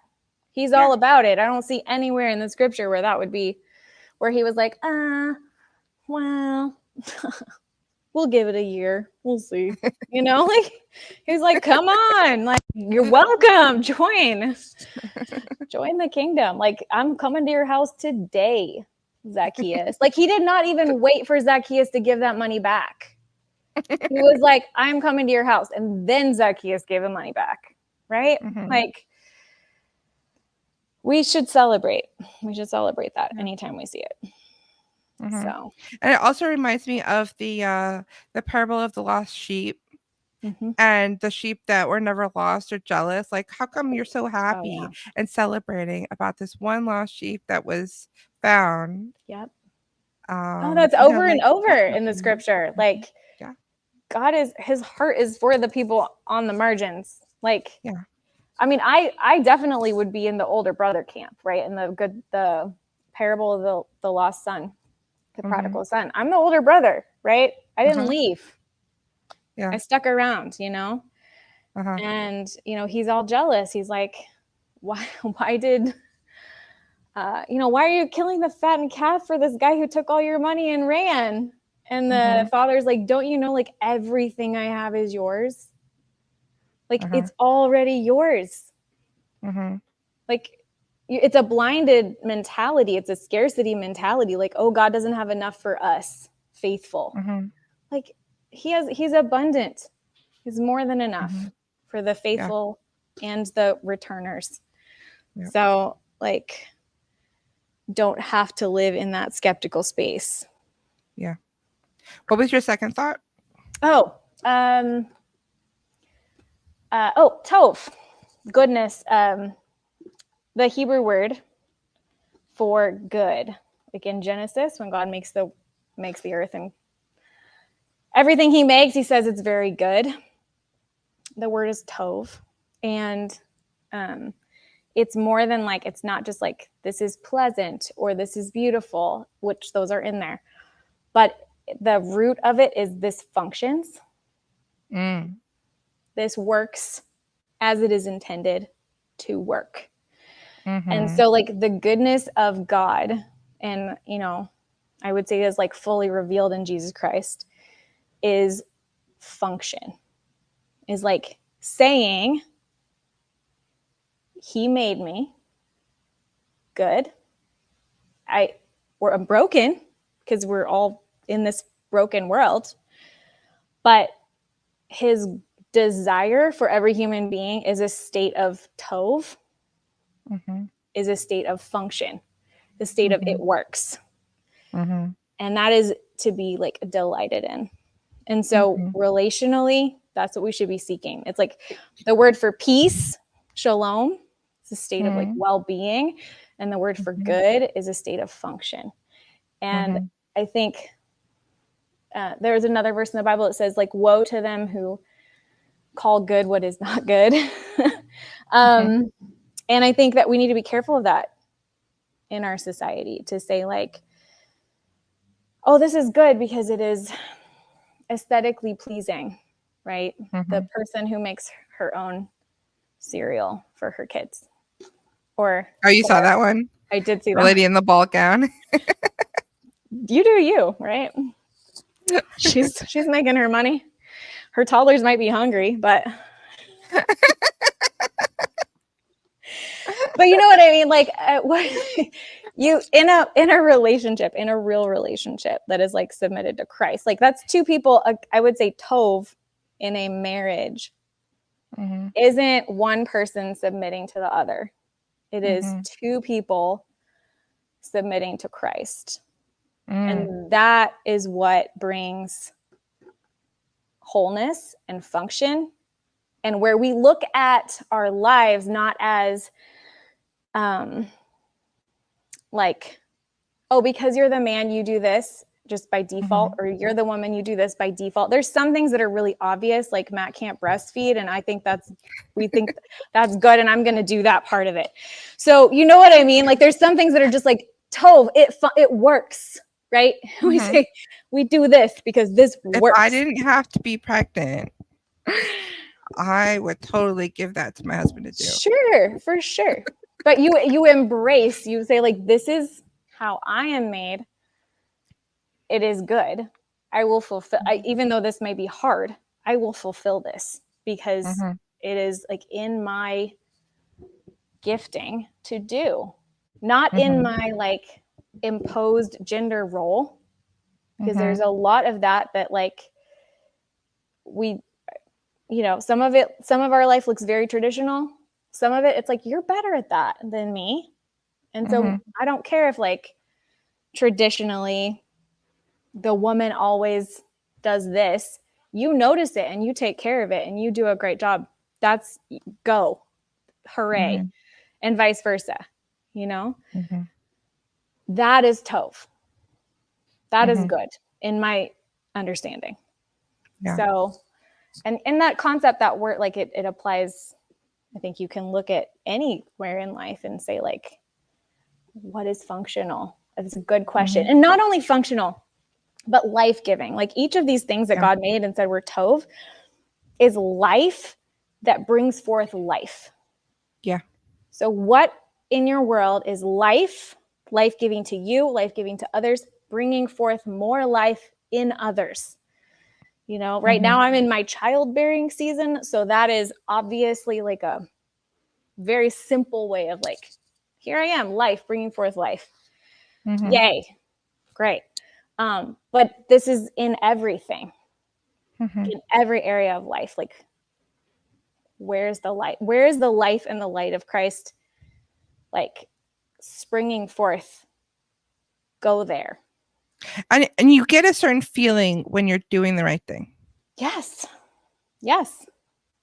He's all about it. I don't see anywhere in the scripture where that would be, where he was like, well, we'll give it a year. We'll see. You know, like, he's like, come on, like, you're welcome. Join the kingdom. Like, I'm coming to your house today, Zacchaeus. Like, he did not even wait for Zacchaeus to give that money back. He was like, I'm coming to your house. And then Zacchaeus gave the money back. Right? Like, we should celebrate. We should celebrate that anytime we see it. So, and it also reminds me of the parable of the lost sheep. And the sheep that were never lost or jealous. Like, how come you're so happy and celebrating about this one lost sheep that was found? Yep. That's over and over in the scripture. Like, God is, his heart is for the people on the margins. Like, I mean, I definitely would be in the older brother camp, right? In the parable of the lost son, the prodigal son. I'm the older brother, right? I didn't leave. Yeah. I stuck around, you know? And, you know, he's all jealous. He's like, why did, why are you killing the fattened calf for this guy who took all your money and ran? And the father's like, don't you know, like, everything I have is yours? Like, it's already yours. Like, it's a blinded mentality. It's a scarcity mentality. Like, oh, God doesn't have enough for us, faithful. Like, he's abundant. He's more than enough for the faithful and the returners. So, like, don't have to live in that skeptical space. Yeah. What was your second thought? Tov, goodness. The Hebrew word for good, like in Genesis, when God makes the earth and everything he makes, he says it's very good. The word is tov. And it's more than like, it's not just like, this is pleasant or this is beautiful, which those are in there. But the root of it is this functions. This works as it is intended to work. And so, like, the goodness of God, and, you know, I would say is like fully revealed in Jesus Christ, is function, is like saying, he made me good. I'm broken because we're all in this broken world, but his desire for every human being is a state of tov, is a state of function, the state of it works. And that is to be like delighted in. And so relationally, that's what we should be seeking. It's like the word for peace, shalom, it's a state of like well-being. And the word for good is a state of function. And I think there's another verse in the Bible that says, like, woe to them who call good what is not good. And I think that we need to be careful of that in our society, to say like, oh, this is good because it is aesthetically pleasing, right? The person who makes her own cereal for her kids. Or you saw that one? I did see that. The lady in the ball gown. You do you, right? She's making her money. Her toddlers might be hungry, but but you know what I mean? Like what you in a relationship, in a real relationship that is like submitted to Christ, like that's two people. I would say tov in a marriage isn't one person submitting to the other. It is two people submitting to Christ. And that is what brings wholeness and function, and where we look at our lives not as like, oh, because you're the man, you do this just by default, or you're the woman, you do this by default. There's some things that are really obvious, like Matt can't breastfeed, and we think that's good, and I'm going to do that part of it. So you know what I mean? Like there's some things that are just like tov, it works, right? We say we do this because this works. If I didn't have to be pregnant, I would totally give that to my husband to do. Sure, for sure. But you embrace, you say like, this is how I am made. It is good. I will fulfill, even though this may be hard, I will fulfill this because it is like in my gifting to do, not in my like imposed gender role. Because there's a lot of that like we, you know, some of our life looks very traditional. Some of it, it's like, you're better at that than me. And so I don't care if like traditionally the woman always does this. You notice it and you take care of it and you do a great job. That's go. Hooray. And vice versa. You know, that is tov. That is good in my understanding. Yeah. So, and in that concept, that word, like it applies. I think you can look at anywhere in life and say like, what is functional? That's a good question. And not only functional, but life-giving. Like each of these things that God made and said were tov is life that brings forth life. Yeah. So what in your world is life-giving to you, life-giving to others, bringing forth more life in others? You know, right now I'm in my childbearing season. So that is obviously like a very simple way of like, here I am, life, bringing forth life. Yay. Great. But this is in everything, in every area of life. Like, where's the light? Where is the life and the light of Christ? Like springing forth, go there. And you get a certain feeling when you're doing the right thing. Yes. Yes.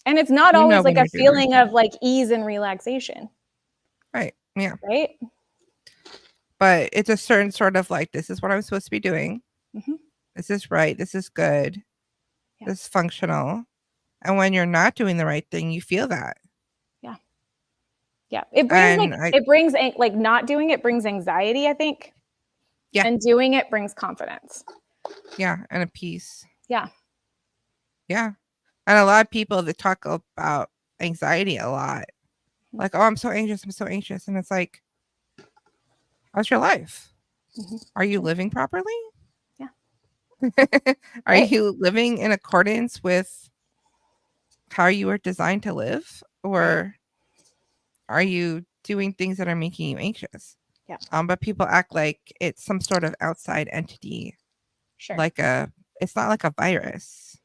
And it's not always like a feeling of like ease and relaxation. Right. Yeah. Right. But it's a certain sort of like, this is what I'm supposed to be doing. This is right. This is good. Yeah. This is functional. And when you're not doing the right thing, you feel that. Yeah. Yeah. It brings like not doing it brings anxiety, I think. Yeah. And doing it brings confidence. Yeah. And a peace. Yeah. Yeah. And a lot of people that talk about anxiety a lot. Like, oh, I'm so anxious. I'm so anxious. And it's like, how's your life? Are you living properly? Yeah. Are you living in accordance with how you were designed to live? Or are you doing things that are making you anxious? Yeah. But people act like it's some sort of outside entity. Sure. It's not like a virus.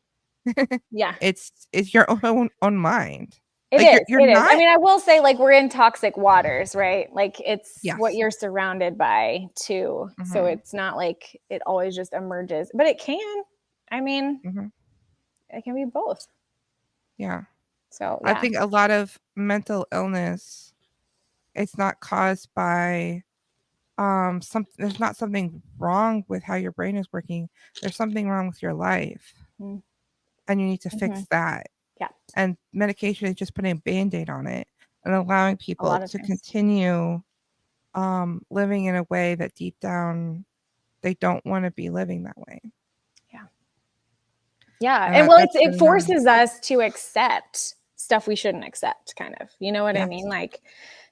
Yeah. It's your own mind. It is. It is. I mean, I will say like we're in toxic waters, right? Like it's what you're surrounded by too. So it's not like it always just emerges, but it can. I mean, it can be both. Yeah. So I think a lot of mental illness, it's not caused by there's not something wrong with how your brain is working. There's something wrong with your life. And you need to fix that. Yeah. And medication is just putting a Band-Aid on it and allowing people to continue living in a way that deep down they don't want to be living that way. Yeah. Yeah. And well, it forces us to accept stuff we shouldn't accept, kind of. You know what I mean? Like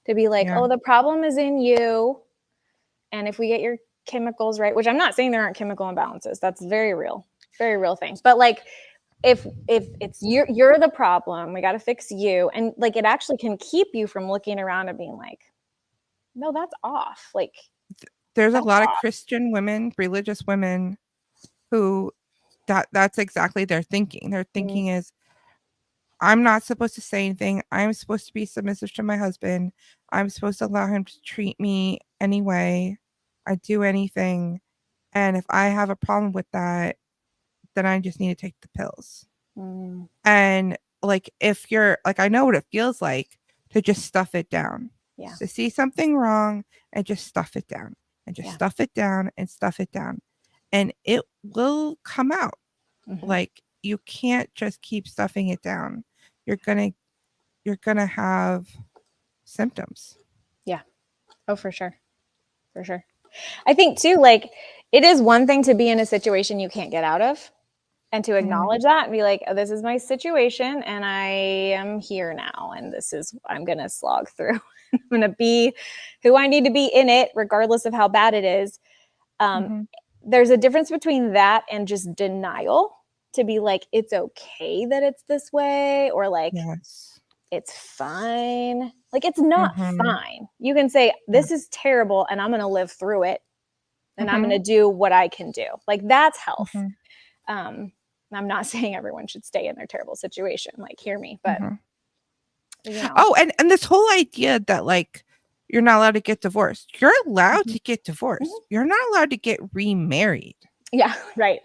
to be like, oh, the problem is in you. And if we get your chemicals right, which I'm not saying there aren't chemical imbalances. That's very real thing. But like, if it's you're the problem, we got to fix you. And like, it actually can keep you from looking around and being like, no, that's off. Like, there's a lot of Christian women, religious women who that's exactly their thinking. Their thinking is, I'm not supposed to say anything. I'm supposed to be submissive to my husband. I'm supposed to allow him to treat me any way I do anything. And if I have a problem with that, then I just need to take the pills. And like, if you're like, I know what it feels like to just stuff it down. Yeah. To see something wrong and just stuff it down and just stuff it down and stuff it down. And it will come out. Like, you can't just keep stuffing it down. You're gonna have symptoms. Yeah. Oh, for sure. For sure. I think too, like, it is one thing to be in a situation you can't get out of, and to acknowledge that and be like, oh, this is my situation and I am here now. And this is, I'm going to slog through. I'm going to be who I need to be in it, regardless of how bad it is. There's a difference between that and just denial, to be like, it's okay that it's this way, or like, it's fine. Like, it's not fine. You can say, this is terrible and I'm going to live through it. And I'm going to do what I can do. Like, that's health. I'm not saying everyone should stay in their terrible situation. Like, hear me, but you know. Oh, and this whole idea that like, you're not allowed to get divorced. You're allowed to get divorced. You're not allowed to get remarried. Yeah, right.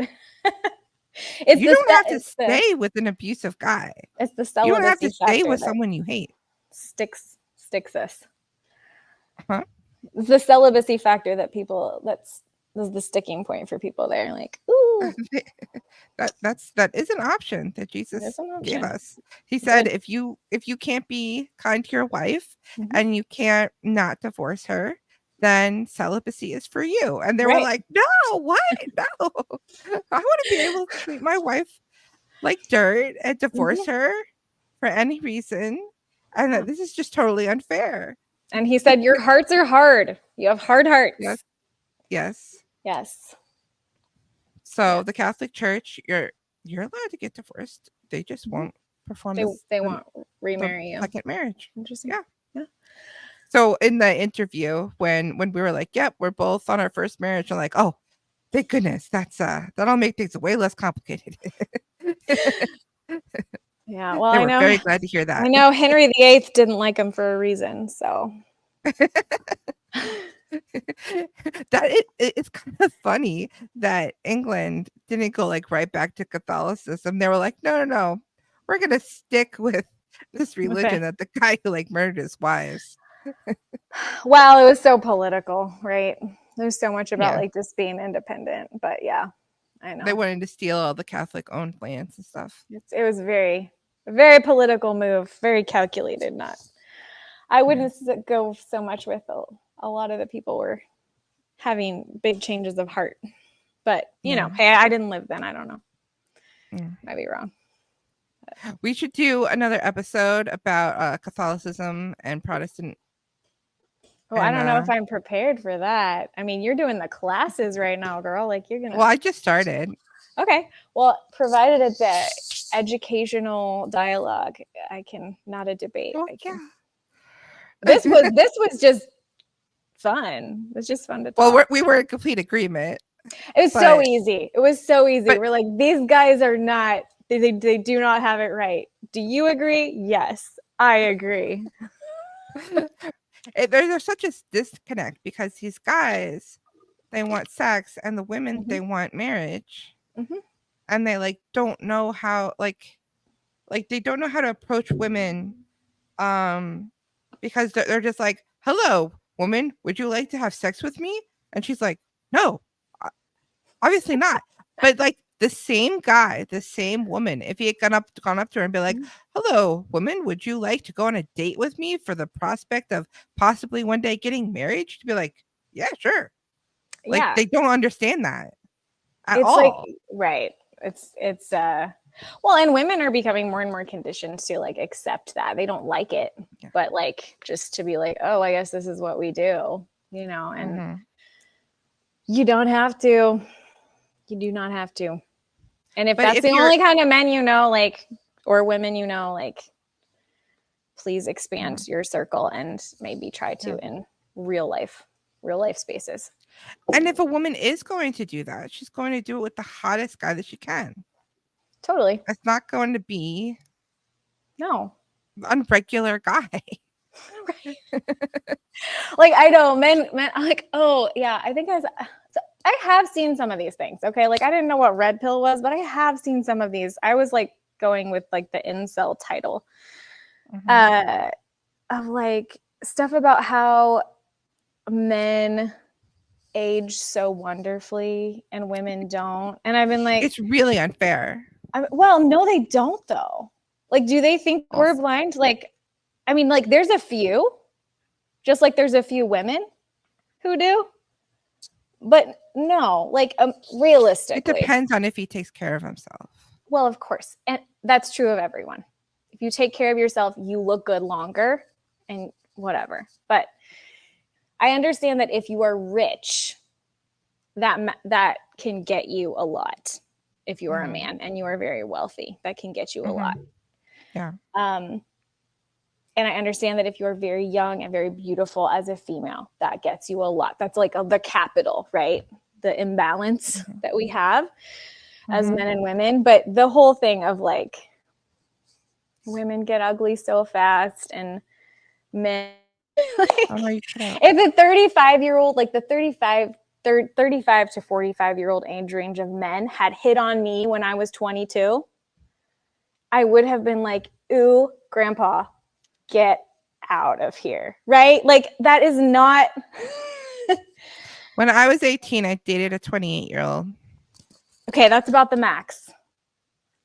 You don't have to stay with an abusive guy. It's the celibacy. You don't have to stay with that someone you hate. Sticks us. It's the celibacy factor that people, that's the sticking point for people there. Like, ooh. that is an option that Jesus gave us. He said, if you can't be kind to your wife and you can't not divorce her, then celibacy is for you. And they were like, no, what? No. I want to be able to treat my wife like dirt and divorce her for any reason. And that this is just totally unfair. And he said, your hearts are hard. You have hard hearts. Yes. So the Catholic Church, you're allowed to get divorced. They just won't perform. They won't remarry you. Second marriage. Interesting. Yeah. So in the interview, when we were like, "Yep, we're both on our first marriage," I'm like, "Oh, thank goodness, that'll make things way less complicated." Yeah. Well, I know. Very glad to hear that. I know Henry VIII didn't like him for a reason. So. It's kind of funny that England didn't go like right back to Catholicism. They were like, no, we're gonna stick with this religion that the guy who like murdered his wives. Well, it was so political, right? There's so much about like just being independent, but yeah, I know they wanted to steal all the Catholic owned lands and stuff. It was very political move, very calculated. I wouldn't go so much with a lot of the people were having big changes of heart, but you know, hey, I didn't live then. I don't know. Might be wrong. We should do another episode about Catholicism and Protestant. I don't know if I'm prepared for that. I mean, you're doing the classes right now, girl. Like, you're gonna. Well, I just started. Okay. Well, provided it's a educational dialogue, I can, not a debate. Oh, This was just fun. It was just fun to talk. Well, we were in complete agreement. It was so easy. It was so easy. We're like, these guys are not. They do not have it right. Do you agree? Yes, I agree. There's such a disconnect because these guys, they want sex, and the women they want marriage, and they like don't know how like they don't know how to approach women, because they're just like, hello, woman, would you like to have sex with me? And she's like, no, obviously not. But like the same guy, the same woman, if he had gone up to her and be like, hello, woman, would you like to go on a date with me for the prospect of possibly one day getting married? She'd be like, yeah, sure. Like they don't understand that at all. Like, right. It's well, and women are becoming more and more conditioned to like accept that. They don't like it, but like just to be like, oh, I guess this is what we do, you know, and you don't have to. You do not have to. And if But that's if the you're- only kind of men you know, like, or women you know, like, please expand your circle and maybe try to in real life spaces. And if a woman is going to do that, she's going to do it with the hottest guy that she can. Totally. It's not going to be no unregular guy. Like, I know men I'm like, oh yeah, I think I have seen some of these things. Okay. Like, I didn't know what red pill was, but I have seen some of these. I was like going with like the incel title of like stuff about how men age so wonderfully and women don't. And I've been like, it's really unfair. Well, no, they don't though. Like, do they think we're blind? Like, I mean, like, there's a few, just like there's a few women who do, but no, like, realistically. It depends on if he takes care of himself. Well, of course. And that's true of everyone. If you take care of yourself, you look good longer and whatever. But I understand that if you are rich, that can get you a lot. If you are a man and you are very wealthy, that can get you a lot. Yeah. And I understand that if you're very young and very beautiful as a female, that gets you a lot. That's like the capital, right? The imbalance that we have as men and women. But the whole thing of like women get ugly so fast and men if a 35-year-old, like the 35 to 45-year-old age range of men had hit on me when I was 22, I would have been like, ooh, grandpa, get out of here. Right? Like, that is not. When I was 18, I dated a 28-year-old. Okay, that's about the max.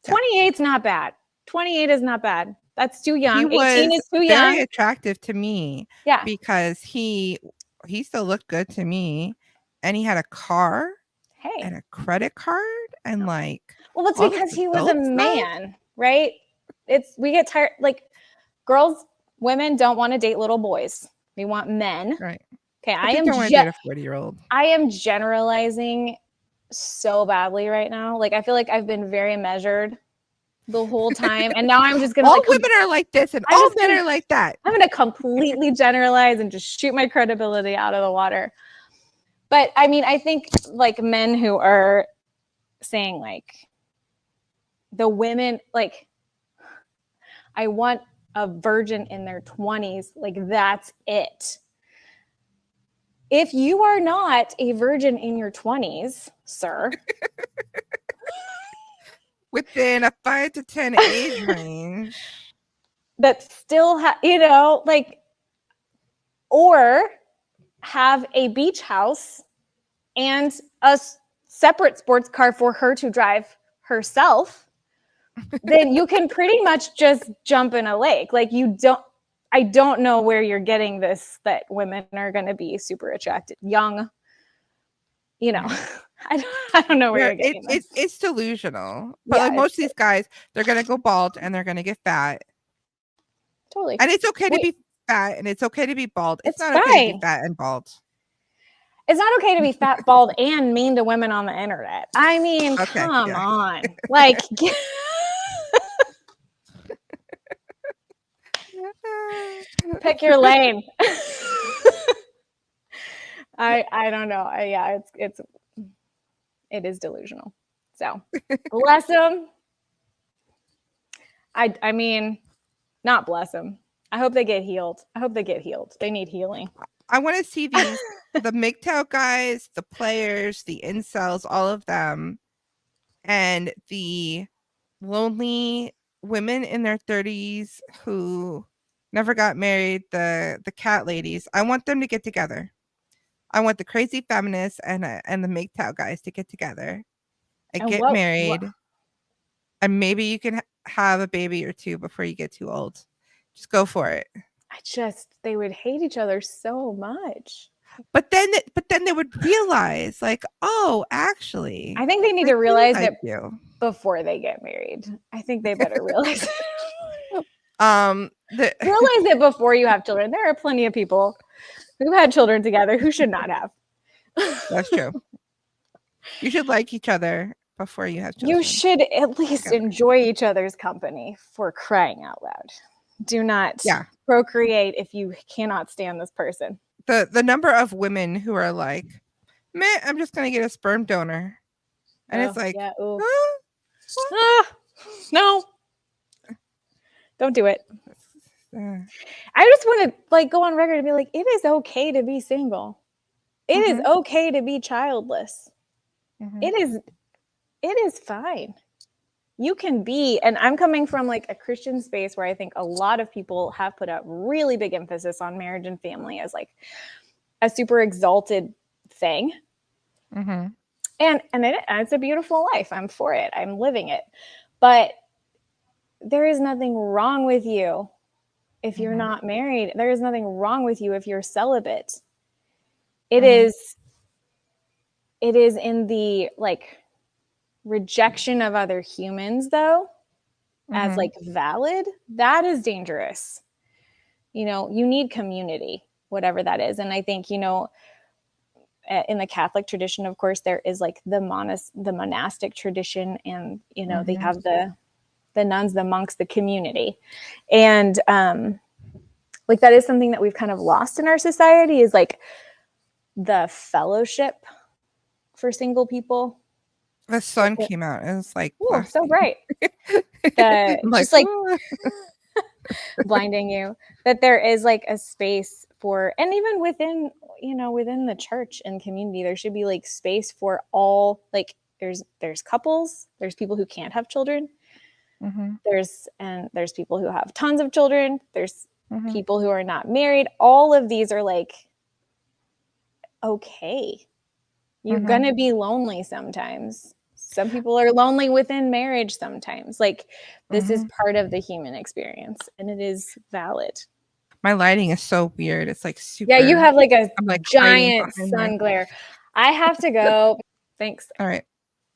28's not bad. 28 is not bad. That's too young. He 18 was is too very young. attractive to me. Yeah. Because he still looked good to me. And he had a car and a credit card and like. Well, that's because he was a man, right? We get tired. Like, women don't want to date little boys. We want men. Right. Okay. I don't want to date a 40-year-old. I am generalizing so badly right now. Like, I feel like I've been very measured the whole time. And now I'm just going to. All women are like this and all men are like that. I'm going to completely generalize and just shoot my credibility out of the water. But I mean, I think like men who are saying like the women, like, I want a virgin in their 20s, like, that's it. If you are not a virgin in your 20s, sir, within a 5 to 10 age range, that still like, or have a beach house and a separate sports car for her to drive herself, then you can pretty much just jump in a lake. Like, I don't know where you're getting this, that women are going to be super attracted, young, I don't know where you're getting this. It's delusional. But like most of these guys, they're going to go bald and they're going to get fat. Totally. And it's okay to be fat and it's okay to be bald. It's not okay to be fat and bald. It's not okay to be fat, bald, and mean to women on the internet. I mean, come on. Like, pick your lane. I don't know. It is delusional. So bless them. I mean, not bless them. I hope they get healed. They need healing. I want to see the MGTOW guys, the players, the incels, all of them, and the lonely women in their 30s who never got married, the cat ladies. I want them to get together. I want the crazy feminists and the MGTOW guys to get together and get married. And maybe you can have a baby or two before you get too old. Just go for it. They would hate each other so much. But then they would realize, like, oh, actually, I think they need to realize it before they get married. I think they better realize it. Realize it before you have children. There are plenty of people who had children together who should not have. That's true. You should like each other before you have children. You should at least enjoy each other's company, for crying out loud. Do not procreate if you cannot stand this person. The number of women who are like, "Man, I'm just gonna get a sperm donor," and it's like, no, don't do it. I just want to like go on record and be like, it is okay to be single. It is okay to be childless. It is fine. You can be, and I'm coming from like a Christian space where I think a lot of people have put a really big emphasis on marriage and family as like a super exalted thing. And it's a beautiful life. I'm for it. I'm living it. But there is nothing wrong with you if you're not married. There is nothing wrong with you if you're celibate. It is in the like rejection of other humans though, as like valid, that is dangerous. You know, you need community, whatever that is. And I think, you know, in the Catholic tradition, of course, there is like the monastic tradition, and you know, they have the nuns, the monks, the community. And like that is something that we've kind of lost in our society, is like the fellowship for single people. The sun came out and it's like, oh, so bright. Just like blinding you, that there is like a space for, and even within, you know, within the church and community, there should be like space for all, like there's couples, there's people who can't have children. There's people who have tons of children. There's people who are not married. All of these are like, okay, you're gonna be lonely sometimes. Some people are lonely within marriage sometimes. Like this is part of the human experience, and it is valid. My lighting is so weird. It's like super. Yeah, you have like a giant sun glare. I have to go. Thanks. All right.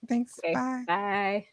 Thanks. Okay, Bye. Bye.